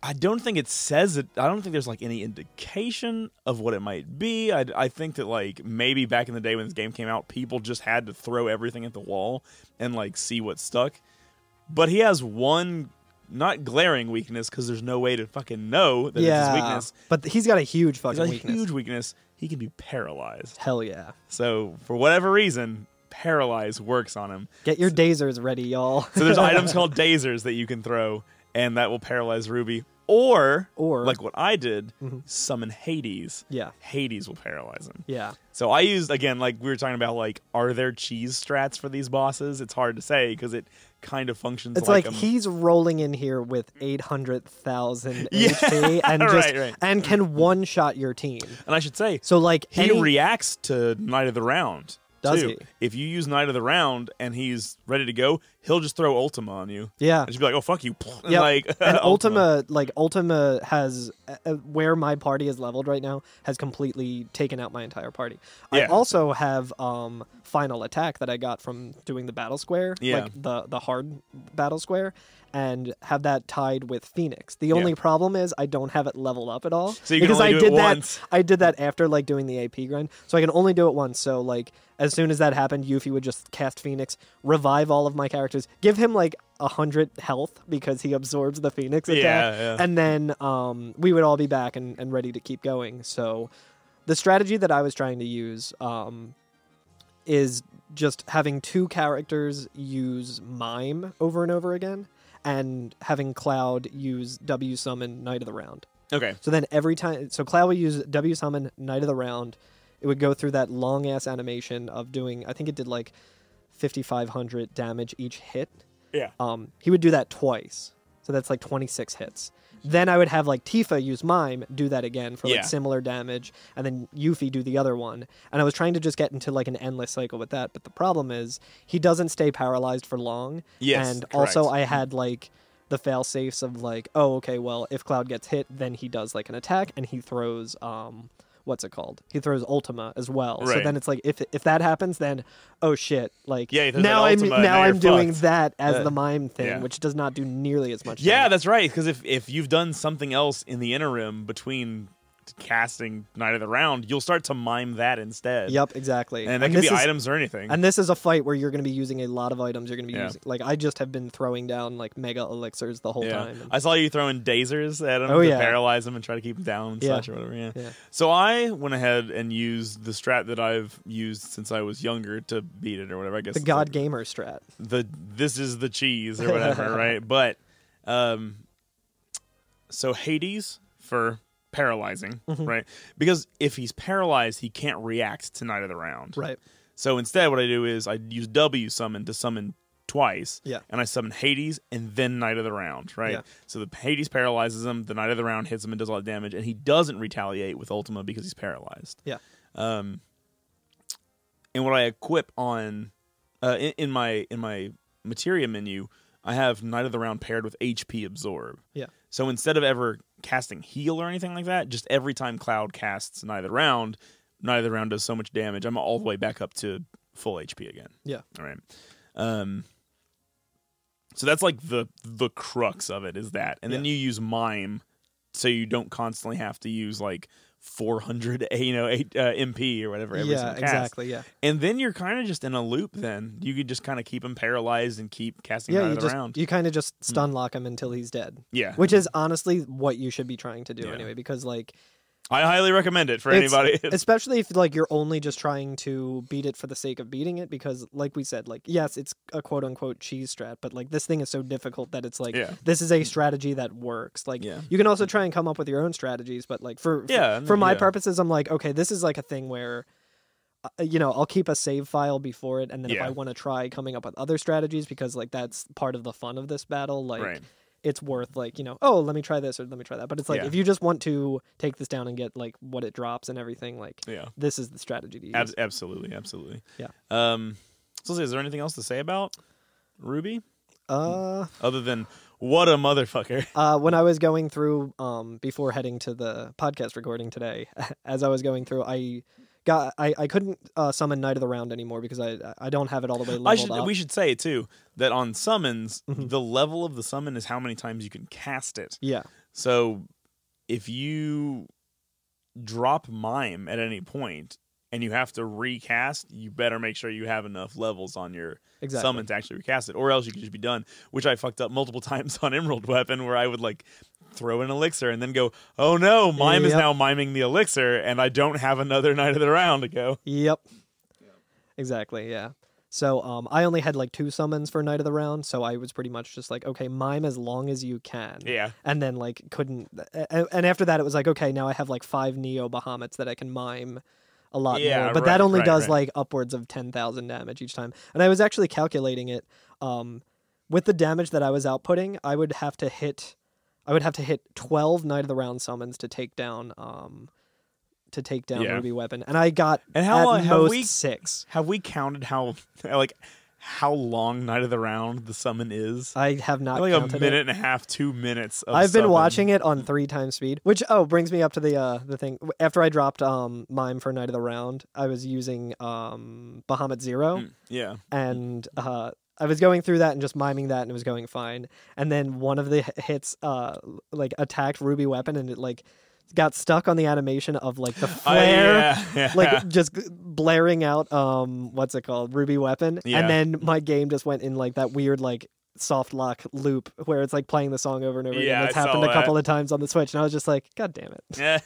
I don't think it says it. I don't think there's like any indication of what it might be. I think that like maybe back in the day when this game came out, people just had to throw everything at the wall and like see what stuck. But he has one not glaring weakness because there's no way to fucking know that it's his weakness. But he's got a huge He's fucking got a weakness. huge weakness. He can be paralyzed. Hell yeah. So for whatever reason, paralyze works on him. Get your Dazers ready, y'all. So there's items called Dazers that you can throw, and that will paralyze Ruby. Or like what I did, summon Hades. Yeah. Hades will paralyze him. Yeah. So I used, again, like we were talking about, like, are there cheese strats for these bosses? It's hard to say because it kind of functions it's like he's rolling in here with 800,000 HP and right. and can one-shot your team. And I should say, so like he reacts to Knight of the Round. Does he? If you use Knight of the Round and he's ready to go, he'll just throw Ultima on you. Yeah. And just be like, oh, fuck you. Yeah. Like, and Ultima has, where my party is leveled right now, has completely taken out my entire party. Yeah. I also have Final Attack that I got from doing the Battle Square, like the hard Battle Square, and have that tied with Phoenix. The only problem is I don't have it leveled up at all. So you can only do it once. I did that after like doing the AP grind, so I can only do it once. So like as soon as that happened, Yuffie would just cast Phoenix, revive all of my characters, give him like 100 health because he absorbs the Phoenix attack, and then we would all be back and ready to keep going. So the strategy that I was trying to use is just having two characters use Mime over and over again, and having Cloud use W Summon Knight of the Round. Okay. So then every time... So Cloud would use W Summon Knight of the Round. It would go through that long-ass animation of doing... I think it did like 5,500 damage each hit. Yeah. He would do that twice. So that's like 26 hits. Then I would have like Tifa use Mime, do that again for like similar damage, and then Yuffie do the other one. And I was trying to just get into like an endless cycle with that, but the problem is he doesn't stay paralyzed for long. Yes, and correct. Also I had like the fail safes of like, oh, okay, well, if Cloud gets hit, then he does like an attack and he throws what's it called? He throws Ultima as well. Right. So then it's like if that happens, then oh shit, like now I'm doing fucked. That as the Mime thing, which does not do nearly as much. Yeah, that's right. Because if you've done something else in the interim between casting Knight of the Round, you'll start to mime that instead. Yep, exactly. And that can be items or anything. And this is a fight where you're going to be using a lot of items. You're going to be using, like, I just have been throwing down like mega elixirs the whole time. I saw you throwing Dazers at him to paralyze him and try to keep him down and such or whatever. Yeah. So I went ahead and used the strat that I've used since I was younger to beat it or whatever. I guess the God Gamer strat. This is the cheese or whatever, right? But so Hades for paralyzing, right? Because if he's paralyzed, he can't react to Knight of the Round. Right. So instead, what I do is I use W Summon to summon twice. Yeah. And I summon Hades and then Knight of the Round, right? Yeah. So the Hades paralyzes him, the Knight of the Round hits him and does a lot of damage, and he doesn't retaliate with Ultima because he's paralyzed. Yeah. And what I equip on in my materia menu, I have Knight of the Round paired with HP Absorb. Yeah. So instead of ever casting heal or anything like that, just every time Cloud casts Knight of the Round does so much damage. I'm all the way back up to full HP again. Yeah. All right. So that's like the crux of it is that. And then you use Mime so you don't constantly have to use like 400 MP or whatever every single cast. Exactly, yeah. And then you're kind of just in a loop then. You could just kind of keep him paralyzed and keep casting Knight of the Round. You kind of just stun lock him until he's dead. Yeah. Which is honestly what you should be trying to do anyway, because like I highly recommend it for anybody. Especially if like you're only just trying to beat it for the sake of beating it, because like we said, like yes, it's a quote unquote cheese strat, but like this thing is so difficult that it's like this is a strategy that works. Like you can also try and come up with your own strategies, but like for my purposes, I'm like, okay, this is like a thing where I'll keep a save file before it, and then if I want to try coming up with other strategies, because like that's part of the fun of this battle, like it's worth like, oh, let me try this or let me try that. But it's like, if you just want to take this down and get like what it drops and everything, like this is the strategy to use. Absolutely. Yeah. So is there anything else to say about Ruby? Other than what a motherfucker. When I was going through, before heading to the podcast recording today, as I was going through, I couldn't summon Knight of the Round anymore because I don't have it all the way leveled up. We should say too that on summons, the level of the summon is how many times you can cast it. Yeah. So if you drop Mime at any point and you have to recast, you better make sure you have enough levels on your summon to actually recast it, or else you could just be done. Which I fucked up multiple times on Emerald Weapon, where I would like throw an elixir and then go, oh no, Mime is now miming the elixir and I don't have another Knight of the Round to go. Yep. Exactly, yeah. So I only had like 2 summons for Knight of the Round, so I was pretty much just like, okay, mime as long as you can. Yeah. And then like couldn't, and after that it was like, okay, now I have like 5 Neo Bahamut's that I can mime a lot more. But that only does like upwards of 10,000 damage each time. And I was actually calculating it. With the damage that I was outputting, I would have to hit 12 Knight of the Round summons to take down Ruby Weapon, and I got at most 6. Have we counted how long Knight of the Round the summon is? I have not like counted a minute and a half, 2 minutes. I've been watching it on 3 times speed, which brings me up to the thing. After I dropped mime for Knight of the Round, I was using Bahamut Zero. Yeah, and I was going through that and just miming that, and it was going fine. And then one of the hits like attacked Ruby Weapon, and it like got stuck on the animation of like the flare, like just blaring out what's it called, Ruby Weapon, and then my game just went in like that weird like soft lock loop where it's like playing the song over and over again. It's happened a couple of times on the Switch, and I was just like, God damn it.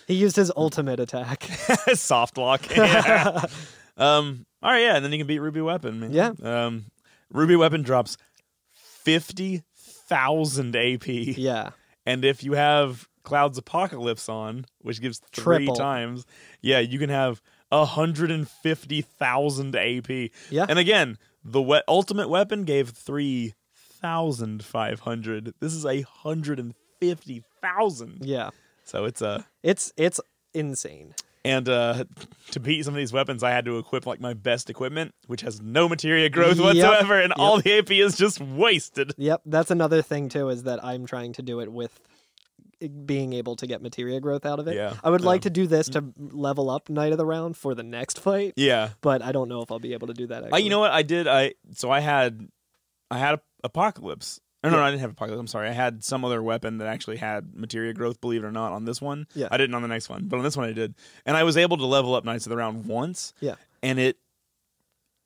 He used his ultimate attack. Soft lock. Yeah. All right, yeah, and then you can beat Ruby Weapon, man. Yeah. Ruby Weapon drops 50,000 AP. Yeah. And if you have Cloud's Apocalypse on, which gives 3 times, yeah, you can have 150,000 AP. Yeah. And again, the ultimate weapon gave 3,500. This is 150,000. Yeah. So it's insane. And to beat some of these weapons, I had to equip like my best equipment, which has no materia growth whatsoever, and all the AP is just wasted. Yep, that's another thing too, is that I'm trying to do it with being able to get materia growth out of it. Yeah, I would like to do this to level up Knight of the Round for the next fight. Yeah, but I don't know if I'll be able to do that. Actually. You know what I did? I had Apocalypse. No, I didn't have Apocalypse. I'm sorry. I had some other weapon that actually had materia growth, believe it or not, on this one. Yeah. I didn't on the next one, but on this one I did. And I was able to level up Knights of the Round once. Yeah. And it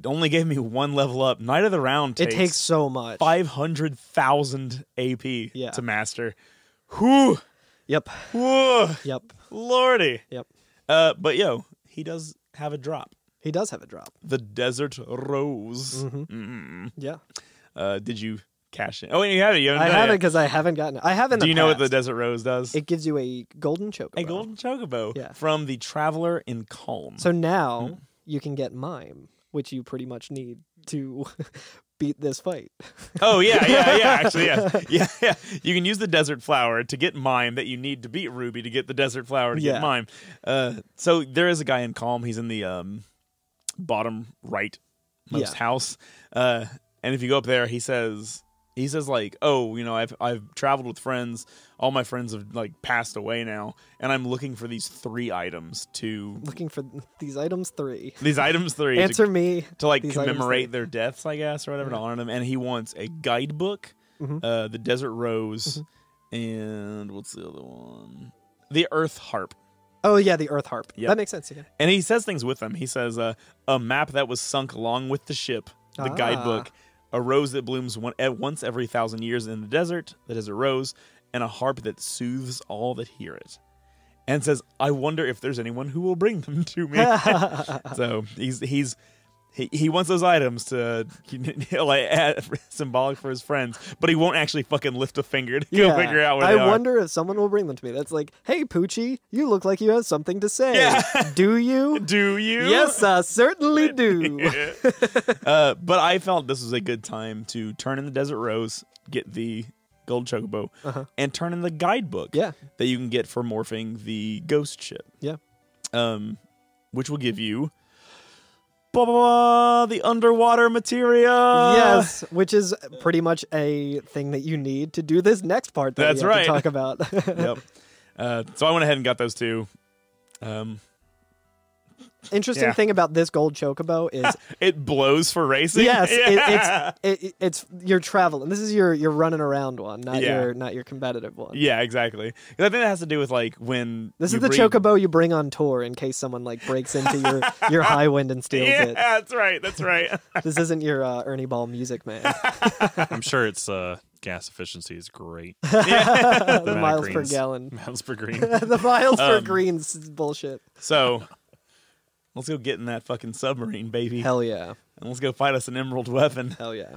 only gave me 1 level up. Knight of the Round takes so much. 500,000 AP to master. Whew. Yep. Whoa. Yep. Lordy. Yep. But he does have a drop. He does have a drop. The Desert Rose. Mm-hmm. Yeah. Did you cash in? Oh, you have it. You I have it because I haven't gotten it. I haven't. Do you know what the Desert Rose does? It gives you a golden chocobo. A golden chocobo. Yeah. From the Traveler in Calm. So now you can get mime, which you pretty much need to beat this fight. Oh yeah. Actually, yeah. You can use the Desert Flower to get mime that you need to beat Ruby to get the Desert Flower to get mime. So there is a guy in Calm. He's in the bottom right most house. And if you go up there, he says like, oh, you know, I've traveled with friends. All my friends have like passed away now, and I'm looking for these 3 items looking for these items 3. These items 3. Answer me to like commemorate their deaths, I guess, or whatever, to honor them. And he wants a guidebook, the Desert Rose, and what's the other one? The Earth Harp. Oh yeah, the Earth Harp. Yep. That makes sense again. And he says things with them. He says a map that was sunk along with the ship, the guidebook. A rose that blooms once every 1,000 years in the desert rose, and a harp that soothes all that hear it. And says, I wonder if there's anyone who will bring them to me. So he wants those items to like symbolic for his friends, but he won't actually fucking lift a finger to go figure out what they are. I wonder if someone will bring them to me. That's like, hey Poochie, you look like you have something to say. Yeah. Do you? Do you? Yes, I certainly do. But I felt this was a good time to turn in the Desert Rose, get the gold chocobo, and turn in the guidebook that you can get for morphing the ghost ship. Yeah. Which will give you the underwater materia. Yes, which is pretty much a thing that you need to do this next part that we have to talk about. Yep. So I went ahead and got those 2. Interesting thing about this gold chocobo is it blows for racing. Yes, it's you're traveling. This is your running around one, not your competitive one. Yeah, exactly. I think that has to do with like when this is the chocobo you bring on tour in case someone like breaks into your high wind and steals it. Yeah, that's right. That's right. This isn't your Ernie Ball Music Man. I'm sure its gas efficiency is great. The miles per gallon. Miles per green. The miles per green's bullshit. So let's go get in that fucking submarine, baby. Hell yeah. and let's go fight us an emerald weapon. Hell yeah.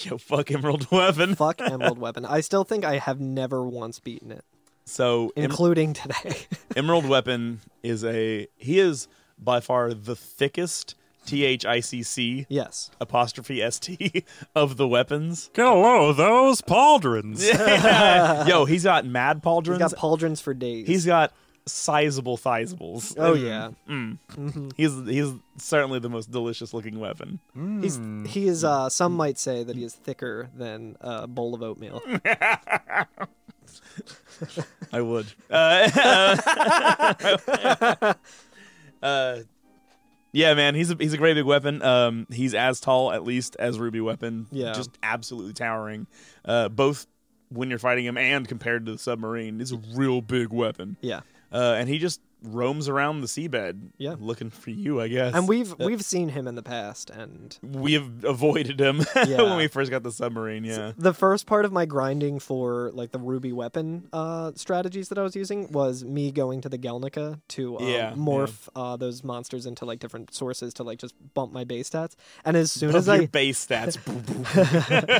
Yo, fuck emerald weapon. Fuck emerald weapon. I still think I have never once beaten it. So, including today. Emerald weapon he is by far the thickest THICC apostrophe ST of the weapons. Hello, those pauldrons. Yo, he's got mad pauldrons. He's got pauldrons for days. He's got sizable thizables. Oh yeah. He's certainly the most delicious looking weapon. He is some might say that he is thicker than a bowl of oatmeal. I would. Yeah, man, he's a great big weapon. He's as tall, at least, as Ruby weapon. Yeah. Just absolutely towering. Both when you're fighting him and compared to the submarine. It's a real big weapon. Yeah. And he just roams around the seabed, looking for you, I guess. And we've seen him in the past, and we have avoided him when we first got the submarine. Yeah, so the first part of my grinding for like the Ruby weapon strategies that I was using was me going to the Gelnica to morph those monsters into like different sources to like just bump my base stats. And as soon as base stats,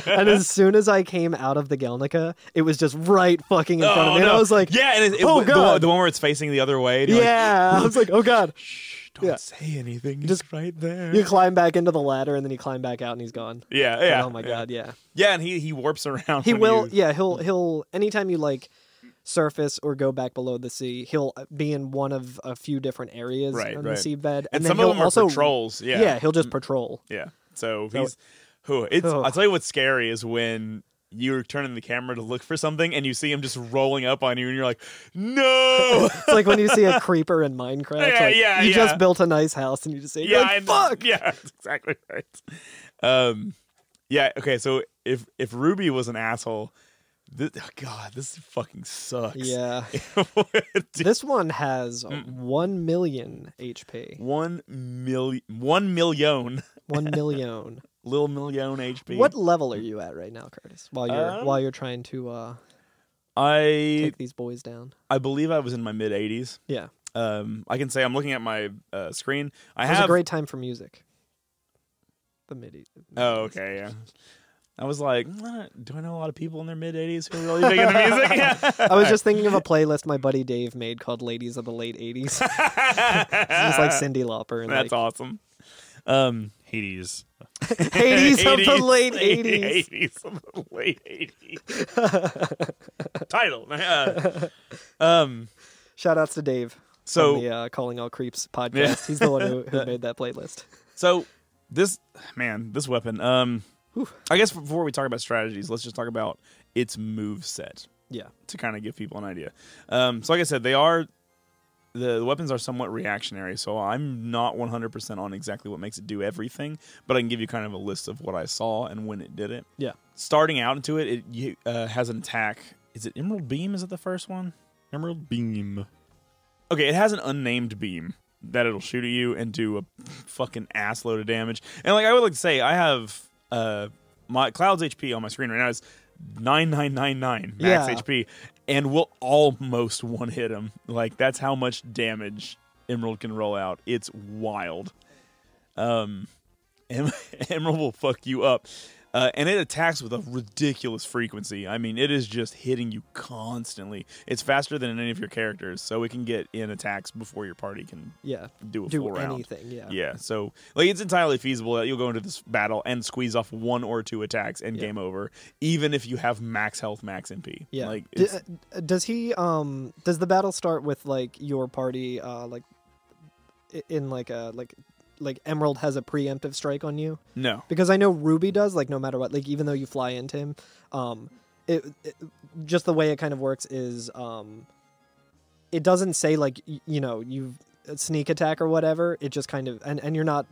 and as soon as I came out of the Gelnica, it was just right fucking in front of me. And I was like, and God. The one where it's facing the other way. Yeah, I was like, oh God. Shh, don't say anything. He's just right there. You climb back into the ladder, and then you climb back out, and he's gone. Yeah. Oh my God, yeah. Yeah, and he warps around. He'll anytime you like surface or go back below the sea, he'll be in one of a few different areas on the seabed. And then some of them are patrols. Yeah, he'll just patrol. Yeah. So he's I'll tell you what's scary is when you're turning the camera to look for something and you see him just rolling up on you and you're like, no! It's like when you see a creeper in Minecraft. You just built a nice house and you just say, fuck! Yeah, that's exactly right. Okay, so if Ruby was an asshole, this fucking sucks. Yeah. This one has 1 million HP. 1 million. 1 million. 1 million. Lil million HP. What level are you at right now, Curtis? While you're trying to take these boys down. I believe I was in my mid 80s. Yeah. I can say I'm looking at my screen. It was a great time for music. The mid. Oh, okay, yeah. I was like, do I know a lot of people in their mid 80s who are really big into music? Yeah. I was just thinking of a playlist my buddy Dave made called "Ladies of the Late 80s." It's just like Cyndi Lauper. And that's awesome. Hades. Hades of the late 80s. Hades of the late 80s. Title. Shout outs to Dave from the Calling All Creeps podcast. Yeah. He's the one who made that playlist. So this weapon. I guess before we talk about strategies, let's just talk about its move set. Yeah. To kind of give people an idea. So like I said, the weapons are somewhat reactionary, so I'm not 100% on exactly what makes it do everything, but I can give you kind of a list of what I saw and when it did it. Yeah. Starting out into it has an attack. Is it Emerald Beam? Is it the first one? Emerald Beam. Okay, it has an unnamed beam that it'll shoot at you and do a fucking ass load of damage. And like I would like to say, I have my Cloud's HP on my screen right now is 9999 max HP, and will almost one hit him. Like that's how much damage Emerald can roll out. It's wild. Emerald will fuck you up. And it attacks with a ridiculous frequency. I mean, it is just hitting you constantly. It's faster than any of your characters, so it can get in attacks before your party can do a full round. Yeah, so like it's entirely feasible that you'll go into this battle and squeeze off 1 or 2 attacks and game over, even if you have max health, max MP. Yeah. Like, does the battle start with like your party like in like a like Emerald has a preemptive strike on you? No. Because I know Ruby does, like no matter what, like even though you fly into him, it just the way it kind of works is it doesn't say like you sneak attack or whatever. It just kind of and you're not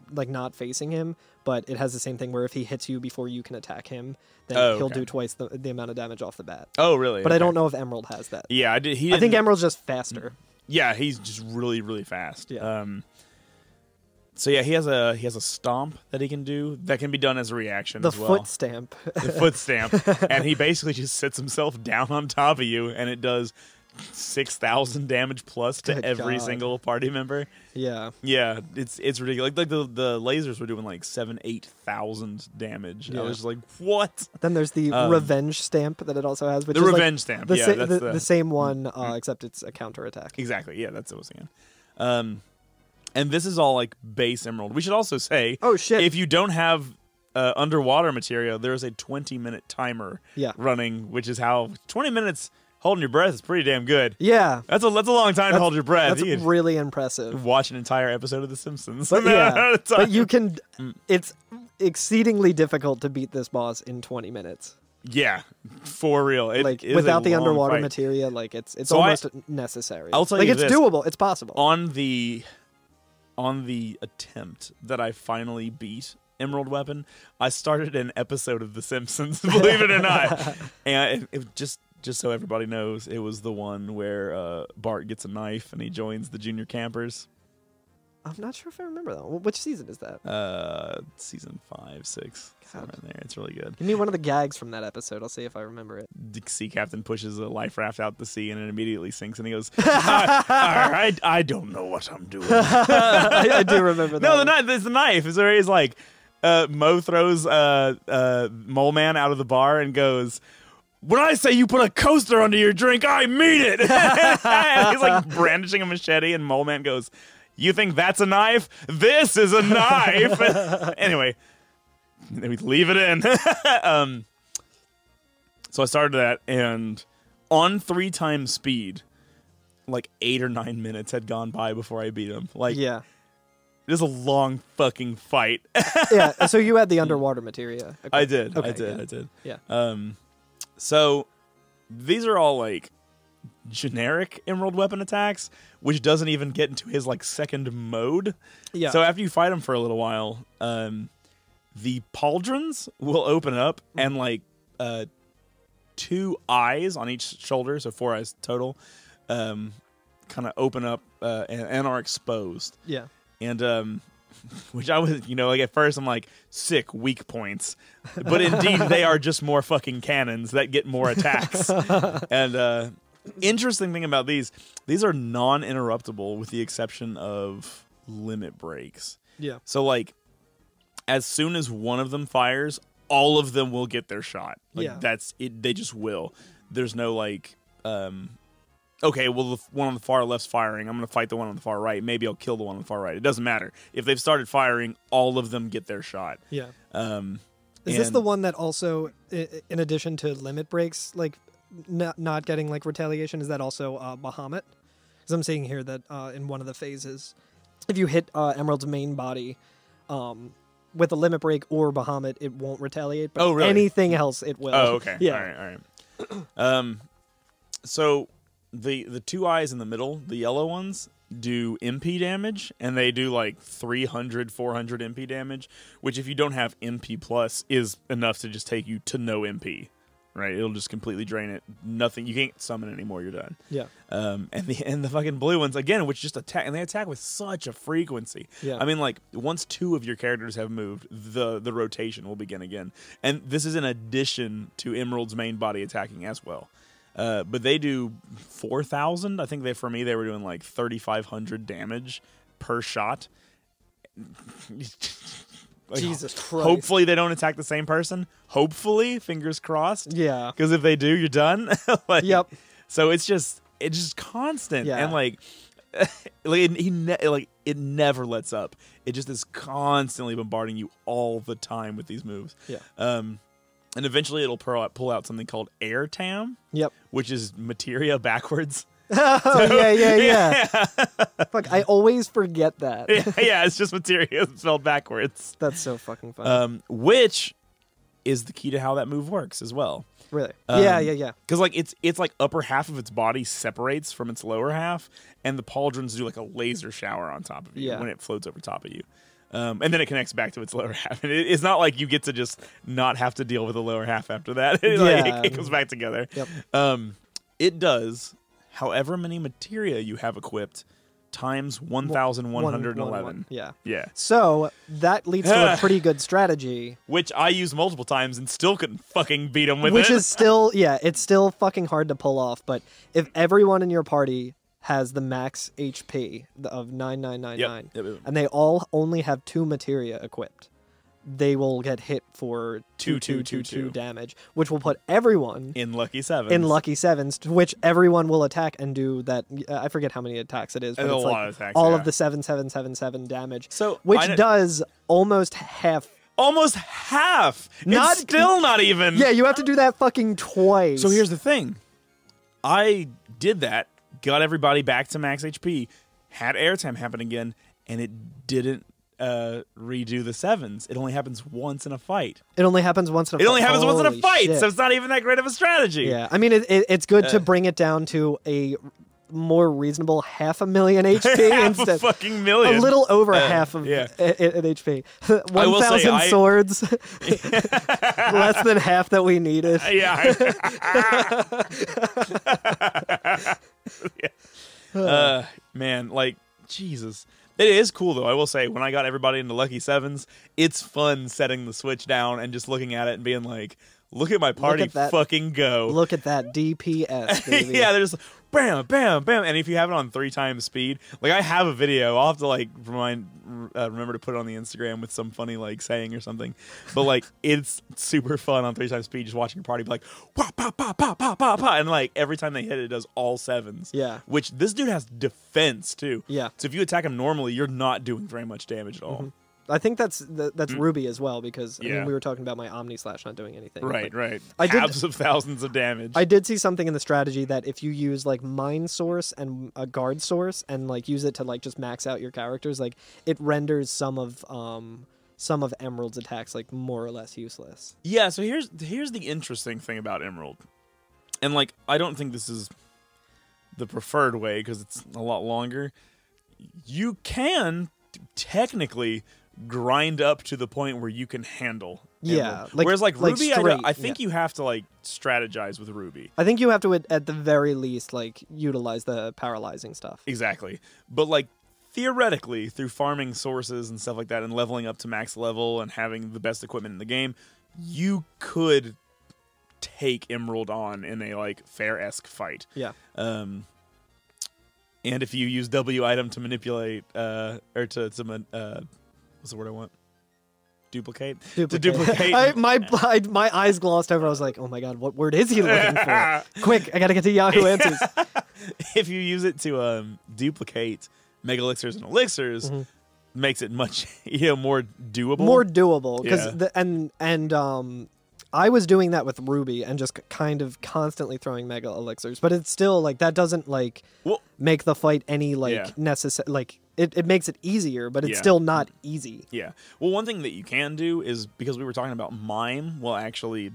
facing him, but it has the same thing where if he hits you before you can attack him, then he'll do twice the amount of damage off the bat. Oh, really? But I don't know if Emerald has that. Yeah, I think Emerald's just faster. Yeah, he's just really, really fast. Yeah. So yeah, he has a stomp that he can do that can be done as a reaction as well. The foot stamp. The foot stamp. And he basically just sits himself down on top of you, and it does 6,000 damage plus to every single party member. Yeah. Yeah, it's ridiculous. Like the lasers were doing like 8,000 damage. Yeah. I was just like, what? Then there's the revenge stamp that it also has, which the is revenge stamp. Yeah, that's the same one, except it's a counterattack. Exactly. Yeah, that's what I was saying. And this is all like base emerald. We should also say, oh shit, if you don't have underwater material, there's a 20-minute timer running, which is how 20 minutes holding your breath is pretty damn good. Yeah, that's a long time to hold your breath. That's really impressive. Watch an entire episode of The Simpsons. But but you can. It's exceedingly difficult to beat this boss in 20 minutes. Yeah, for real. Like without the underwater materia, like it's so almost necessary. I'll tell you it's doable. It's possible. On the attempt that I finally beat Emerald Weapon, I started an episode of The Simpsons, believe it or not. And it just so everybody knows, it was the one where Bart gets a knife and he joins the junior campers. I'm not sure if I remember that one. Which season is that? Season 5, 6. Somewhere in there. It's really good. Give me one of the gags from that episode. I'll see if I remember it. The sea captain pushes a life raft out the sea and it immediately sinks and he goes, I don't know what I'm doing. I do remember that. No, there's the knife. It's where he's like, Mo throws Mole Man out of the bar and goes, when I say you put a coaster under your drink, I mean it. And he's like brandishing a machete and Mole Man goes, you think that's a knife? This is a knife. Anyway, we leave it in. So I started that, and on 3 times speed, like 8 or 9 minutes had gone by before I beat him. Like, yeah, it was a long fucking fight. Yeah. So you had the underwater materia. I did. Okay, I did. Yeah. So these are all like generic emerald weapon attacks, which doesn't even get into his like second mode. Yeah. So after you fight him for a little while, the pauldrons will open up and like 2 eyes on each shoulder, so 4 eyes total, kind of open up and are exposed. Yeah. And which I was, like at first I'm like, sick, weak points. But indeed they are just more fucking cannons that get more attacks. And interesting thing about these are non-interruptible with the exception of limit breaks. Yeah. So like as soon as one of them fires, all of them will get their shot. Like that's it, they just will. There's no like okay, well the one on the far left's firing, I'm going to fight the one on the far right. Maybe I'll kill the one on the far right. It doesn't matter. If they've started firing, all of them get their shot. Yeah. Is this the one that also, in addition to limit breaks, like not getting like retaliation, is that also Bahamut? Because I'm seeing here that in one of the phases, if you hit Emerald's main body with a limit break or Bahamut, it won't retaliate. But really? Anything else, it will. Oh, okay. Yeah. All right. So the 2 eyes in the middle, the yellow ones, do MP damage, and they do like 300, 400 MP damage, which if you don't have MP plus is enough to just take you to no MP. Right, it'll just completely drain it. Nothing, you can't summon anymore. You're done. Yeah. And the fucking blue ones again, which just attack, and they attack with such a frequency. Yeah. I mean, like once 2 of your characters have moved, the rotation will begin again. And this is in addition to Emerald's main body attacking as well. But they do 4,000. I think for me they were doing like 3,500 damage per shot. Like, Jesus Christ. Hopefully they don't attack the same person. Hopefully, fingers crossed. Yeah. Because if they do, you're done. Like, yep. So it's just constant. Yeah. And like it never lets up. It just is constantly bombarding you all the time with these moves. Yeah. And eventually it'll pull out something called air tam. Yep. Which is materia backwards. Oh, yeah. Fuck, I always forget that. Yeah, it's just materia spelled backwards. That's so fucking funny. Which is the key to how that move works as well. Really? Yeah. Because like it's like upper half of its body separates from its lower half, and the pauldrons do like a laser shower on top of you when it floats over top of you. And then it connects back to its lower half. And it's not like you get to just not have to deal with the lower half after that. It comes back together. Yep. It does however many materia you have equipped times 1,111. Yeah. Yeah. So that leads to a pretty good strategy. Which I used multiple times and still couldn't fucking beat them with Which it. is still, it's still fucking hard to pull off. But if everyone in your party has the max HP of 9999, yep. and they all only have 2 materia equipped, they will get hit for 2 damage, which will put everyone in lucky sevens. To which everyone will attack and do that. I forget how many attacks it is, but it's like attacks, all of the 7 damage. So which does almost half. Almost half. It's still not even. Yeah, you have to do that fucking twice. So here's the thing. I did that, got everybody back to max HP, had airtime happen again, and it didn't redo the sevens. It only happens once in a fight. It only happens once in a fight, shit. So it's not even that great of a strategy. Yeah, I mean, it's good to bring it down to a more reasonable 500,000 HP half instead. A fucking million. A little over half of an HP. 1,000 swords. Less than half that we needed. Yeah. Man, like, Jesus. It is cool, though, I will say. When I got everybody into lucky sevens, it's fun setting the Switch down and just looking at it and being like, look at my party fucking go. Look at that DPS, baby. Yeah, there's bam, bam, bam. And if you have it on 3 times speed, like I have a video. I'll have to like remember to put it on the Instagram with some funny like saying or something. But like it's super fun on 3 times speed, just watching your party be like, wah, pa, pa, pa, pa, pa, pa. And like every time they hit it, it does all sevens. Yeah. Which this dude has defense too. Yeah. So if you attack him normally, you're not doing very much damage at all. Mm-hmm. I think that's Ruby as well, because I Yeah. mean, we were talking about my Omni Slash not doing anything. Right. Halves of thousands of damage. I did see something in the strategy that if you use like Mind Source and a Guard Source and like use it to like just max out your characters, like it renders some of Emerald's attacks like more or less useless. Yeah, so here's the interesting thing about Emerald. And like I don't think this is the preferred way because it's a lot longer. You can technically grind up to the point where you can handle Emerald. Whereas like Ruby, I think you have to like strategize with Ruby. I think you have to at the very least like utilize the paralyzing stuff. Exactly. But like theoretically, through farming sources and stuff like that and leveling up to max level and having the best equipment in the game, you could take Emerald on in a like fair-esque fight. Yeah. And if you use W item to manipulate or to what's the word I want? Duplicate. To duplicate. My eyes glossed over. I was like, oh my god, what word is he looking for? Quick, I gotta get to Yahoo Answers. If you use it to duplicate Mega Elixirs and Elixirs, makes it much more doable. More doable because I was doing that with Ruby and just kind of constantly throwing Mega Elixirs, but it's still like that doesn't like make the fight any like necessary. Like it makes it easier, but it's still not easy. Yeah. Well, one thing that you can do is because we were talking about mime, well, actually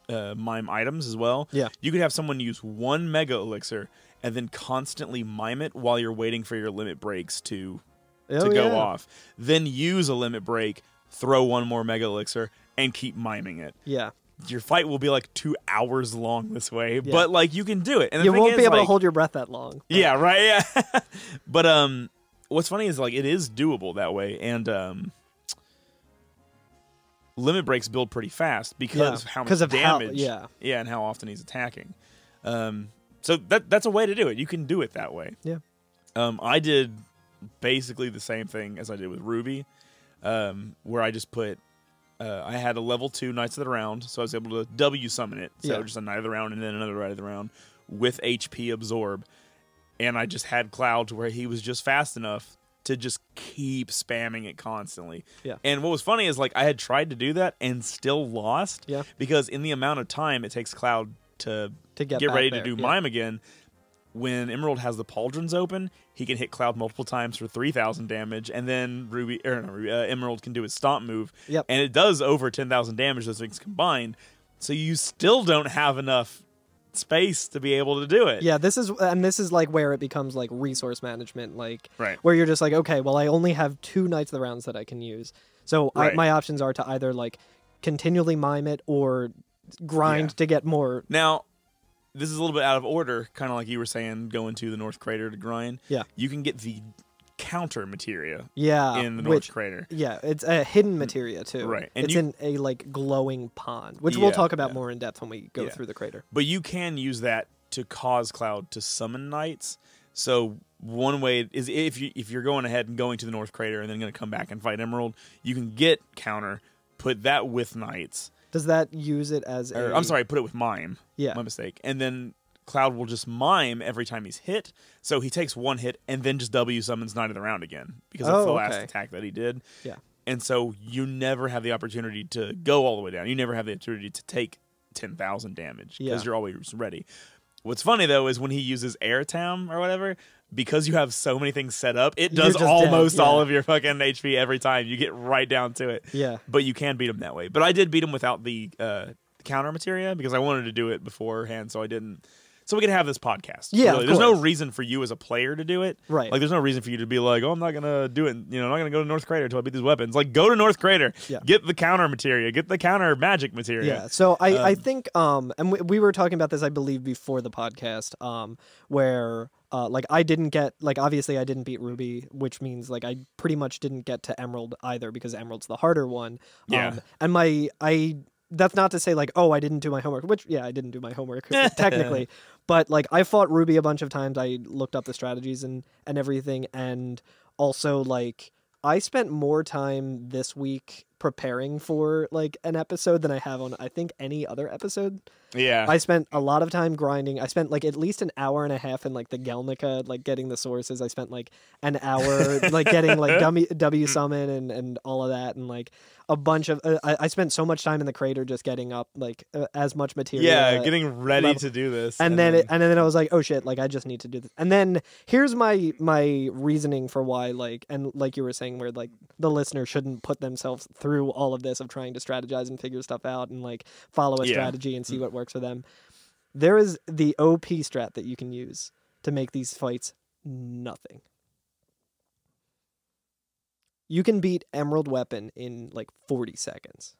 mime items as well. Yeah. You could have someone use 1 Mega Elixir and then constantly mime it while you're waiting for your limit breaks to go off. Then use a limit break, throw 1 more Mega Elixir, and keep miming it. Yeah. Your fight will be like 2 hours long this way, but like you can do it. And you won't be able to hold your breath that long. But. Yeah, right. Yeah. But what's funny is like it is doable that way, and limit breaks build pretty fast because of how much damage. And how often he's attacking. So that's a way to do it. You can do it that way. Yeah. I did basically the same thing as I did with Ruby, where I just put. I had a level 2 Knights of the Round, so I was able to W summon it. So just a Knight of the Round and then another Knight of the Round with HP Absorb. And I just had Cloud to where he was just fast enough to just keep spamming it constantly. Yeah. And what was funny is like I had tried to do that and still lost. Yeah. Because in the amount of time it takes Cloud to get ready to do Mime again, when Emerald has the Pauldrons open, he can hit Cloud multiple times for 3,000 damage, and then Emerald can do his Stomp move, and it does over 10,000 damage, those things combined, so you still don't have enough space to be able to do it. Yeah, this is like where it becomes like resource management, like right. where you're just like, okay, well, I only have 2 Knights of the Rounds that I can use, so my options are to either like continually mime it or grind to get more. Now, this is a little bit out of order, kind of like you were saying, going to the North Crater to grind. Yeah. You can get the counter materia in the North Crater. Yeah, it's a hidden materia too. Right. And it's in a like glowing pond, which we'll talk about more in depth when we go through the crater. But you can use that to cause Cloud to summon knights. So one way is if you're going ahead and going to the North Crater and then going to come back and fight Emerald, you can get counter, put that with knights. Does that use it as I'm sorry, put it with mime. Yeah. My mistake. And then Cloud will just mime every time he's hit. So he takes one hit and then just W summons Knight of the Round again because it's the last attack that he did. Yeah. And so you never have the opportunity to go all the way down. You never have the opportunity to take 10,000 damage because you're always ready. What's funny, though, is when he uses Air Tam or whatever, because you have so many things set up, it does almost all of your fucking HP every time. You get right down to it. Yeah. But you can beat him that way. But I did beat him without the counter materia because I wanted to do it beforehand, so I didn't. So we could have this podcast. Yeah, really. There's no reason for you as a player to do it. Right. Like, there's no reason for you to be like, oh, I'm not going to do it. You know, I'm not going to go to North Crater until I beat these weapons. Like, go to North Crater. Yeah. Get the counter materia. Get the counter magic materia. Yeah. So I think, and we were talking about this, I believe, before the podcast, where... like I didn't get, like, obviously I didn't beat Ruby, which means like I pretty much didn't get to Emerald either because Emerald's the harder one. Yeah. And that's not to say like, oh, I didn't do my homework, which I didn't do my homework technically, but like I fought Ruby a bunch of times. I looked up the strategies and everything. And also like I spent more time this week preparing for like an episode than I have on, I think, any other episode. Yeah. I spent a lot of time grinding. I spent like at least an hour and a half in like the Gelnica, like getting the sources. I spent like an hour like getting like W summon and all of that, and like a bunch of I spent so much time in the crater just getting up like as much material. Yeah, getting ready to do this. And then I was like, oh shit, like I just need to do this. And then here's my reasoning for why, like, and like you were saying, where like the listener shouldn't put themselves through all of this of trying to strategize and figure stuff out and like follow a strategy and see what works for them. There is the OP strat that you can use to make these fights nothing. You can beat Emerald Weapon in like 40 seconds.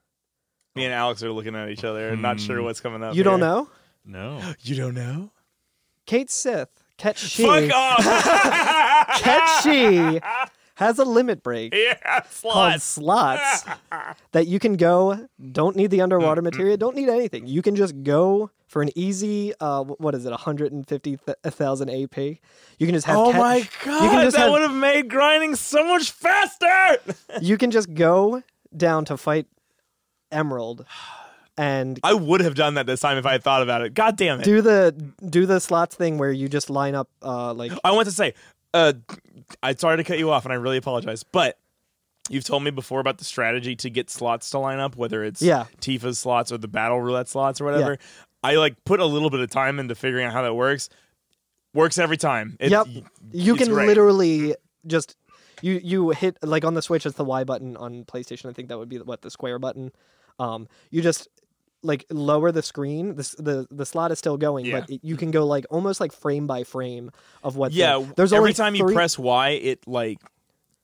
Me and Alex are looking at each other and not sure what's coming up. You don't know? No. You don't know? Kate Sith, Ketchi. Fuck off! Ketchi has a limit break called slots. slots that you can go, don't need the underwater materia, don't need anything. You can just go for an easy, 150,000 AP. You can just have... Oh my god, that would have made grinding so much faster! You can just go down to fight Emerald, and... I would have done that this time if I had thought about it. God damn it. Do the slots thing where you just line up, like... I want to say... I'm sorry to cut you off, and I really apologize, but you've told me before about the strategy to get slots to line up, whether it's Tifa's slots or the battle roulette slots or whatever. Yeah. I like put a little bit of time into figuring out how that works. Works every time. You can literally just you hit, like on the Switch, it's the Y button. On PlayStation, I think that would be the square button. You just like lower the screen. The slot is still going, but you can go like almost like frame by frame of what. There's every time you press Y, it like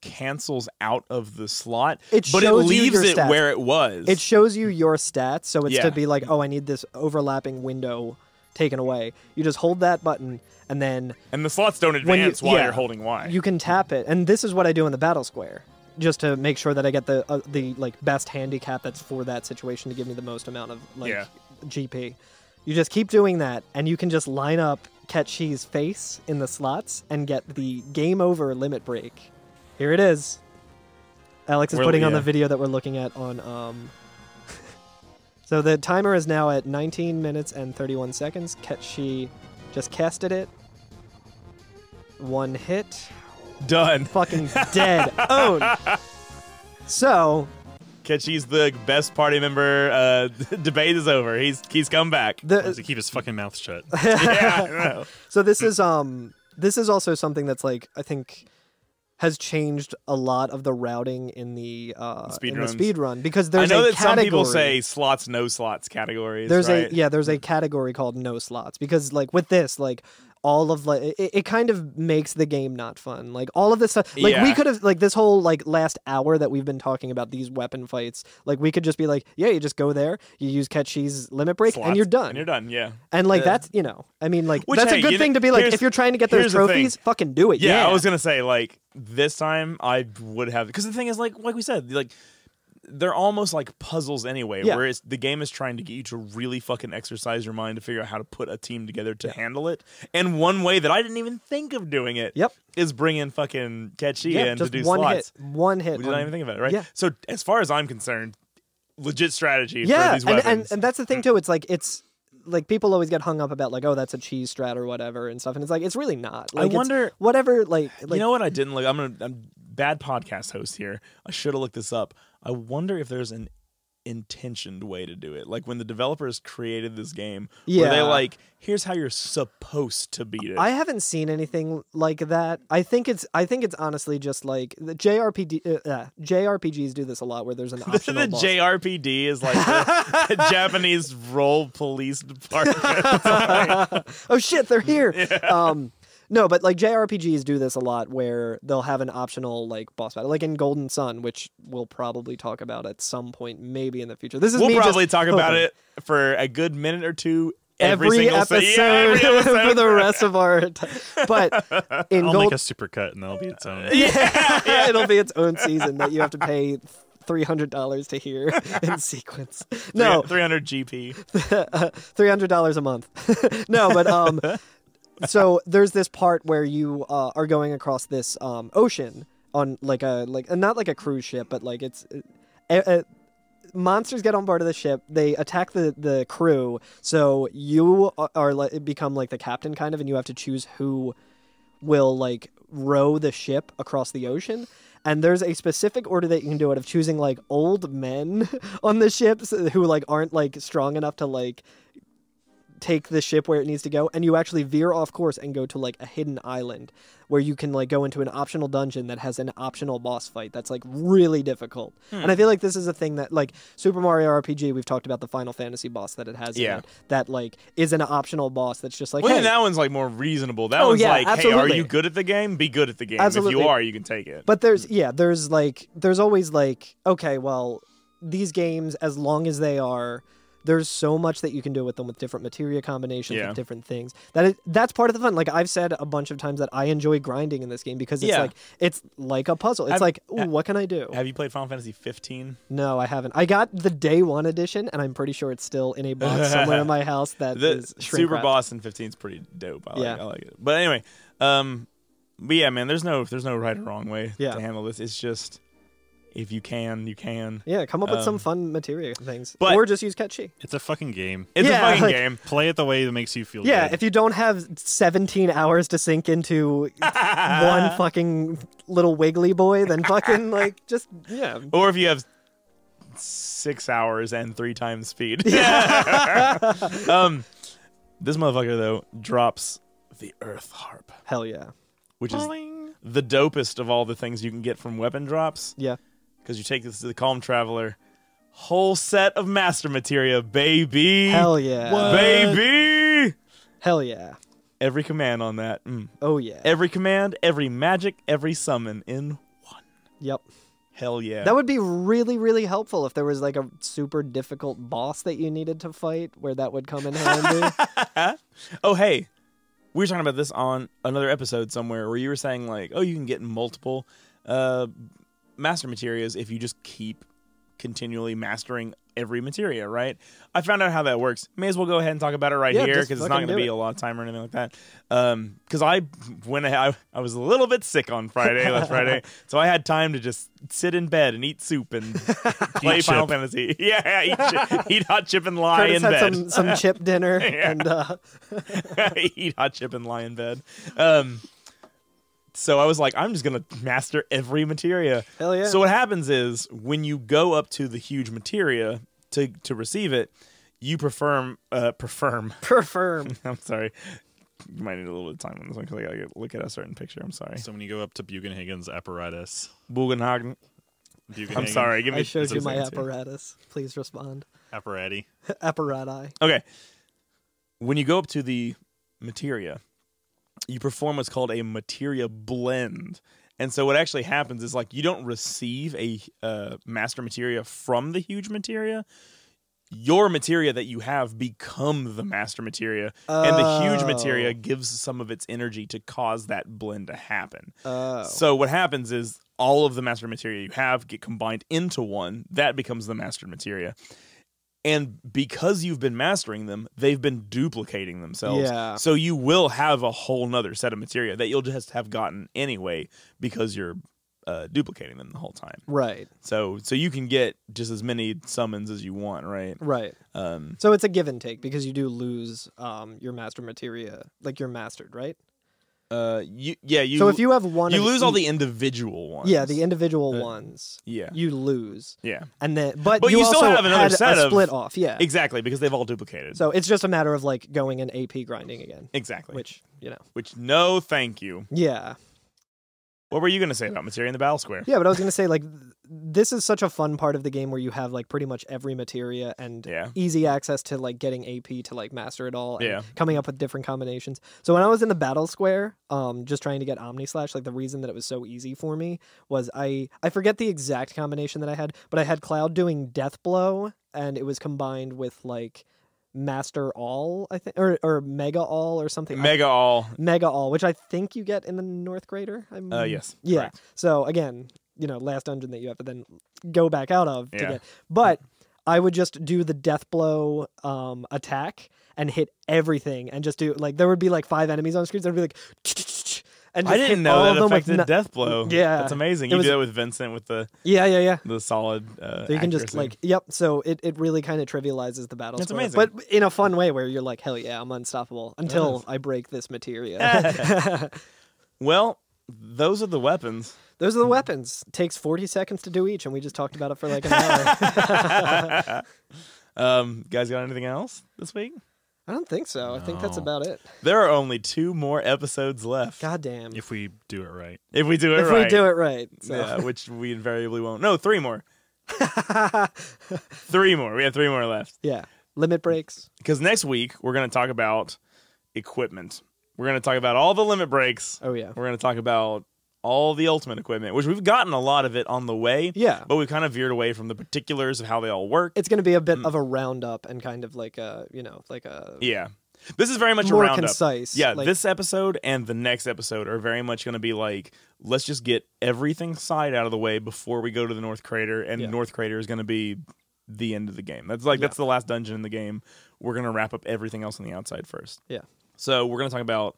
cancels out of the slot, but it leaves it where it was. It shows you your stats, so it's to be like, oh, I need this overlapping window taken away. You just hold that button, and the slots don't advance while you're holding Y. You can tap it, and this is what I do in the battle square, just to make sure that I get the like best handicap that's for that situation to give me the most amount of like GP. You just keep doing that, and you can just line up Ketchi's face in the slots and get the game over limit break. Here it is. Alex is putting on the video that we're looking at on... So the timer is now at 19 minutes and 31 seconds. Ketchi just casted it. One hit. Done. Fucking dead. Owned. So... Ketchi's the best party member. Debate is over. He's come back. Has to keep his fucking mouth shut. Yeah, I know. So this is also something that's like, I think... has changed a lot of the routing in the speed run because there's I know a that category. Some people say slots, no slots categories. There's right? there's a category called no slots because like with this, like all of like it kind of makes the game not fun. Like all of this stuff, like we could have like this whole like last hour that we've been talking about these weapon fights. Like we could just be like, yeah, you just go there, you use Ketchi's limit break, and you're done. And you're done, yeah. And like that's I mean like that's a good thing to be like if you're trying to get those trophies, fucking do it. Yeah, I was gonna say like this time I would have because the thing is like we said like. They're almost like puzzles anyway, where the game is trying to get you to really fucking exercise your mind to figure out how to put a team together to handle it. And one way that I didn't even think of doing it is bringing fucking Ketchi in to do slots. One hit. We didn't even think about it, right? Yeah. So as far as I'm concerned, legit strategy for these weapons. And that's the thing too. It's like people always get hung up about like, oh, that's a cheese strat or whatever and stuff, and it's like it's really not. Like, I wonder whatever. Like you know what I didn't look. I'm bad podcast host here. I should have looked this up. I wonder if there's an intentioned way to do it. Like when the developers created this game, were they like, here's how you're supposed to beat it? I haven't seen anything like that. I think it's honestly just like the JRPGs do this a lot where there's an optional boss. JRPD is like the Japanese role police department. Oh shit, they're here. Yeah. No, but like JRPGs do this a lot where they'll have an optional like boss battle, like in Golden Sun, which we'll probably talk about at some point, maybe in the future. We'll probably talk about it for a good minute or two every episode for the rest of our time. But I'll make a supercut and that'll be its own. Yeah, it'll be its own season that you have to pay $300 to hear in sequence. No, 300 GP, $300 a month. No, but so there's this part where you are going across this ocean on not like a cruise ship, but like it's monsters get on board of the ship. They attack the crew. So you become like the captain kind of, and you have to choose who will like row the ship across the ocean. And there's a specific order that you can do it of choosing like old men on the ships who like aren't like strong enough to like take the ship where it needs to go, and you actually veer off course and go to like a hidden island where you can like go into an optional dungeon that has an optional boss fight that's like really difficult. And I feel like this is a thing that like Super Mario RPG, we've talked about the Final Fantasy boss that it has in it, that like is an optional boss that's just like, hey, that one's like more reasonable. That one's like, absolutely. Hey, are you good at the game? Be good at the game. Absolutely. If you are, you can take it. But there's always like, okay, well, these games, as long as they are, there's so much that you can do with them with different materia combinations, with different things. That's part of the fun. Like I've said a bunch of times that I enjoy grinding in this game because it's like a puzzle. It's like, ooh, what can I do? Have you played Final Fantasy 15? No, I haven't. I got the day one edition, and I'm pretty sure it's still in a box somewhere in my house. That is super boss in 15 is pretty dope. I like it. But anyway, but yeah, man, there's no right or wrong way to handle this. It's just, if you can, you can. Yeah, come up with some fun materia things. Or just use Ketchi. It's a fucking game. It's a fucking game. Play it the way that makes you feel good. Yeah, if you don't have 17 hours to sink into one fucking little wiggly boy, then fucking, like, just, Or if you have 6 hours and 3 times speed. This motherfucker, though, drops the Earth Harp. Hell yeah. Which is the dopest of all the things you can get from weapon drops. Yeah. Because you take this to the Calm Traveler, whole set of master materia, baby. Hell yeah. What? Baby. Hell yeah. Every command on that. Oh yeah. Every command, every magic, every summon in one. Yep. Hell yeah. That would be really, really helpful if there was like a super difficult boss that you needed to fight where that would come in handy. Oh, hey. We were talking about this on another episode somewhere where you were saying like, oh, you can get multiple master materias if you just keep continually mastering every materia, right? I found out how that works. May as well go ahead and talk about it right here because it's not going to be a lot of time or anything like that. Because I went ahead, I was a little bit sick on last Friday, so I had time to just sit in bed and eat soup and play Final Fantasy. Yeah, eat hot chip and lie in bed. Had some chip dinner and eat hot chip and lie in bed. So I was like, I'm just going to master every materia. Hell yeah. So what happens is when you go up to the huge materia to receive it, you perform. I'm sorry. You might need a little bit of time on this one because I got to look at a certain picture. I'm sorry. So when you go up to Bugenhagen's apparatus. Bugenhagen. I'm sorry. I showed you my apparatus. Please respond. Apparati. Apparati. Okay. When you go up to the materia, you perform what's called a materia blend. And so what actually happens is like you don't receive a master materia from the huge materia. Your materia that you have become the master materia, and the huge materia gives some of its energy to cause that blend to happen. So what happens is all of the master materia you have get combined into one. That becomes the master materia. And because you've been mastering them, they've been duplicating themselves. Yeah. So you will have a whole nother set of materia that you'll just have gotten anyway because you're duplicating them the whole time. Right. So you can get just as many summons as you want, right? Right. So it's a give and take because you do lose your master materia, like you're mastered, right? So if you have one, you lose all the individual ones. Yeah, the individual ones. Yeah, you lose. Yeah, and then but you also still have another set of split off. Yeah, exactly, because they've all duplicated. So it's just a matter of like going and AP grinding again. Exactly. Which no, thank you. Yeah. What were you going to say about materia in the battle square? Yeah, but I was going to say, like, this is such a fun part of the game where you have, like, pretty much every materia and easy access to, like, getting AP to, like, master it all and coming up with different combinations. So when I was in the battle square, just trying to get Omni Slash, like, the reason that it was so easy for me was I forget the exact combination that I had, but I had Cloud doing Death Blow, and it was combined with, like, Master All, I think, or Mega All or something. Mega All, which I think you get in the North Crater. Yes. Yeah. Correct. So again, last dungeon that you have to then go back out of to get. But I would just do the Death Blow attack and hit everything, and just do like there would be like 5 enemies on screen. So there'd be like. And I didn't know that affected Death Blow. Yeah, that's amazing. You do that with Vincent with the the solid. So you can just like So it really kind of trivializes the battle. That's amazing, but in a fun way where you're like, hell yeah, I'm unstoppable until I break this materia. Well, those are the weapons. Those are the weapons. It takes 40 seconds to do each, and we just talked about it for like an hour. Guys, got anything else this week? I don't think so. No. I think that's about it. There are only 2 more episodes left. God damn. If we do it right. If we do it right. So. Yeah, which we invariably won't. No, 3 more. 3 more. We have 3 more left. Yeah. Limit breaks. Because next week, we're going to talk about equipment. We're going to talk about all the limit breaks. Oh, yeah. We're going to talk about all the ultimate equipment, which we've gotten a lot of it on the way. Yeah. But we've kind of veered away from the particulars of how they all work. It's going to be a bit of a roundup and kind of like a, Yeah. This is very much more a roundup. Concise. Yeah, this episode and the next episode are very much going to be like, let's just get everything side out of the way before we go to the North Crater, and North Crater is going to be the end of the game. That's that's the last dungeon in the game. We're going to wrap up everything else on the outside first. Yeah. So we're going to talk about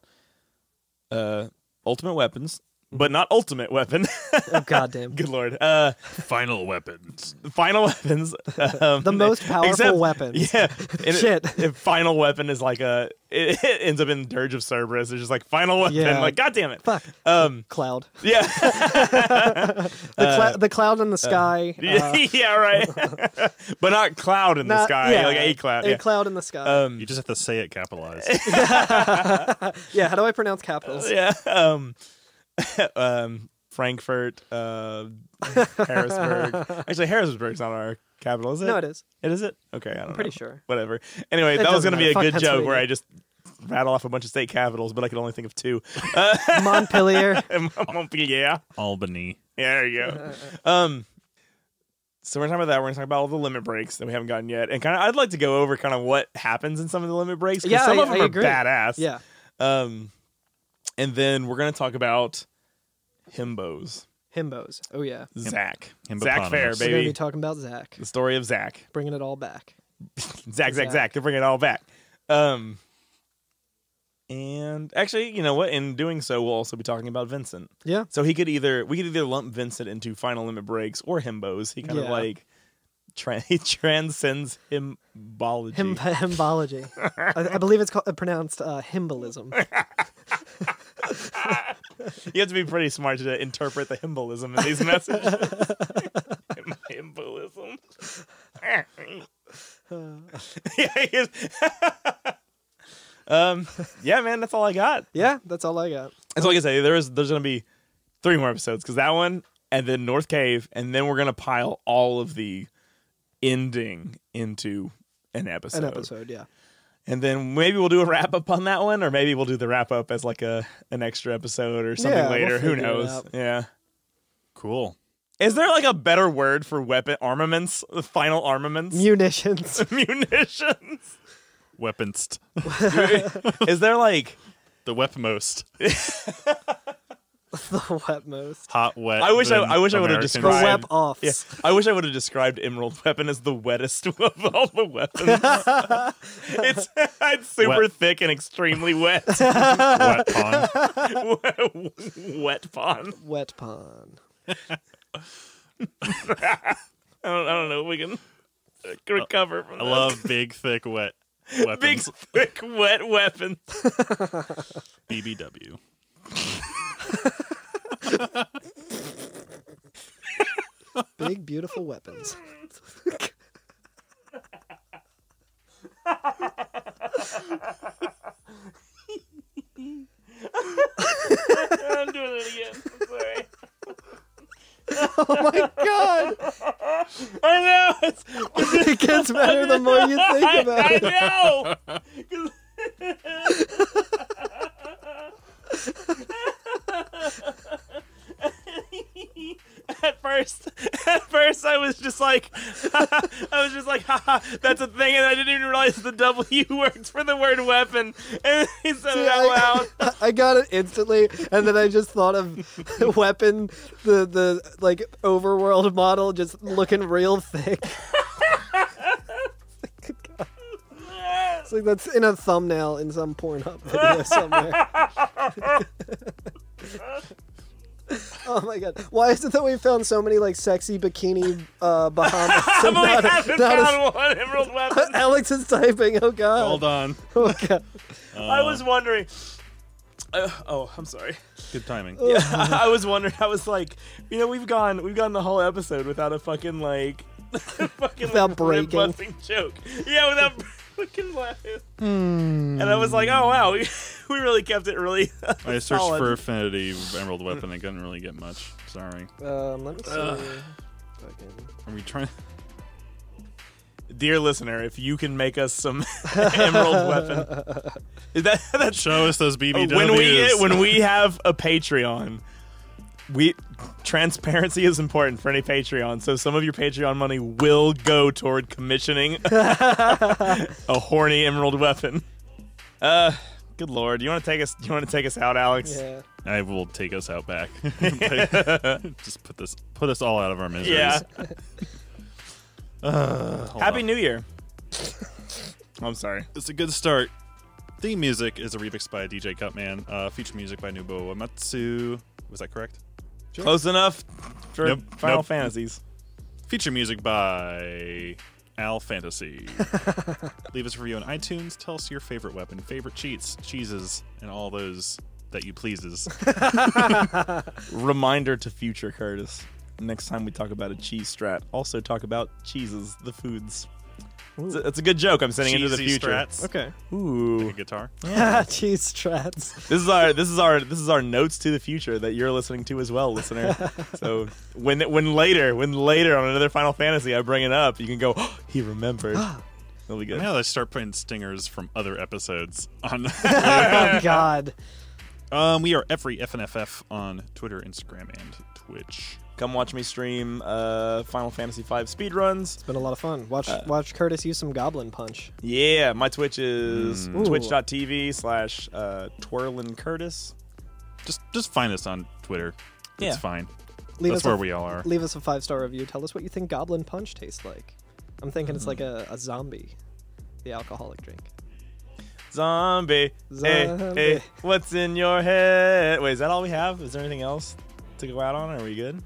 ultimate weapons. But not ultimate weapon. Oh, goddamn. Good lord. Final weapons. Final weapons. The most powerful weapons. Yeah. Shit. Final weapon is like it ends up in Dirge of Cerberus. It's just like final weapon. Yeah. Like, God damn it. Fuck. Cloud. Yeah. The cloud in the sky. Yeah, right. But not cloud in the sky. Yeah, like a cloud. A cloud in the sky. You just have to say it capitalized. Yeah, how do I pronounce capitals? Yeah. Frankfurt, Harrisburg. Actually, Harrisburg's not our capital, is it? No, it is. It is it? Okay, I don't know. I'm pretty sure. Whatever. Anyway, that was going to be a good joke where I just rattle off a bunch of state capitals, but I could only think of 2. Montpelier. Montpelier. Albany. Yeah, there you go. So we're talking about that. We're going to talk about all the limit breaks that we haven't gotten yet, and kind of I'd like to go over kind of what happens in some of the limit breaks. Yeah, some of them are agree. badass. Yeah. And then we're going to talk about himbos. Himbos. Oh, yeah. Zach. Zach Fair, baby. We're going to be talking about Zach. The story of Zach. Bringing it all back. Zach. They're bringing it all back. And actually, you know what? In doing so, we'll also be talking about Vincent. Yeah. So we could either lump Vincent into final limit breaks or himbos. He kind of like he transcends himbology. Himbology. I believe it's pronounced himbolism. You have to be pretty smart to interpret the himbolism in these messages. Himbolism. Yeah, man, that's all I got. Yeah, that's all I got. That's all I can say. There's going to be 3 more episodes, because that one, and then North Cave, and then we're going to pile all of the ending into an episode. Yeah. And then maybe we'll do a wrap up on that one, or maybe we'll do the wrap up as like an extra episode or something later. Who knows? Yeah. Cool. Is there like a better word for weapon armaments? The final armaments? Munitions. Munitions. Weapons. Is there like the wepmost? The wetmost. Hot, wet. I wish I would have described. The wep-offs. Yeah, I wish I would have described Emerald Weapon as the wettest of all the weapons. It's super thick and extremely wet. Wet pawn. Wet pawn. Wet pawn. I don't know if we can recover from that. I love big, thick, wet weapons. Big, thick, wet weapons. BBW. Big, beautiful weapons. I'm doing it again. I'm sorry. Oh my god! I know! It gets better the more you think about it. I know! At first, I was just like, haha, that's a thing, and I didn't even realize the W works for the word weapon, and he said it out loud. I got it instantly, and then I just thought of weapon, the like overworld model, just looking real thick. It's like that's in a thumbnail in some Pornhub video somewhere. Oh my god! Why is it that we found so many like sexy bikini Bahamas? But we haven't found one Emerald Weapon. Alex is typing. Oh god! Hold on. Oh god! I was wondering. I'm sorry. Good timing. Yeah, I was wondering. I was like, we've gone the whole episode without a fucking like, without breaking busting joke. Yeah, without fucking laughing. And I was like, oh wow, we really kept it really. I searched for Affinity Emerald Weapon. I couldn't really get much. Sorry. Let me see. Are we trying? Dear listener, if you can make us some Emerald Weapon, is that show us those BBWs. When we have a Patreon, transparency is important for any Patreon. So some of your Patreon money will go toward commissioning a horny Emerald Weapon. Good lord, you want to take us out, Alex? Yeah. I will take us out back. Just put us all out of our miseries. Yeah. Happy on. New Year. I'm sorry. It's a good start. Theme music is a remix by DJ Cutman. Feature music by Nubo Uematsu. Was that correct? Sure. Close enough for Final Fantasies. Feature music by Al Fantasy. Leave us a review on iTunes. Tell us your favorite weapon, favorite cheats, cheeses, and all those that you pleases. Reminder to future Curtis. Next time we talk about a cheese strat, also talk about cheeses, the foods. It's a good joke. I'm sending into the future. Strats. Okay. Ooh. Like a guitar. Yeah, cheese strats. This is our notes to the future that you're listening to as well, listener. So when later on another Final Fantasy I bring it up, you can go, oh, he remembered. That'll be good. Now let's start putting stingers from other episodes on. Oh God. We are every FNFF on Twitter, Instagram, and Twitch. Come watch me stream Final Fantasy V speedruns. It's been a lot of fun. Watch Curtis use some Goblin Punch. Yeah, my Twitch is twitch.tv/twirlingcurtis. Just find us on Twitter. It's fine. That's where we all are. Leave us a 5-star review. Tell us what you think Goblin Punch tastes like. I'm thinking it's like a zombie, the alcoholic drink. Zombie. Hey, what's in your head? Wait, is that all we have? Is there anything else to go out on? Are we good?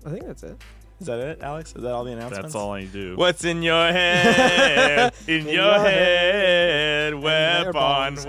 I think that's it. Is that it, Alex? Is that all the announcements? That's all I do. What's in your head? in your head. Weapons.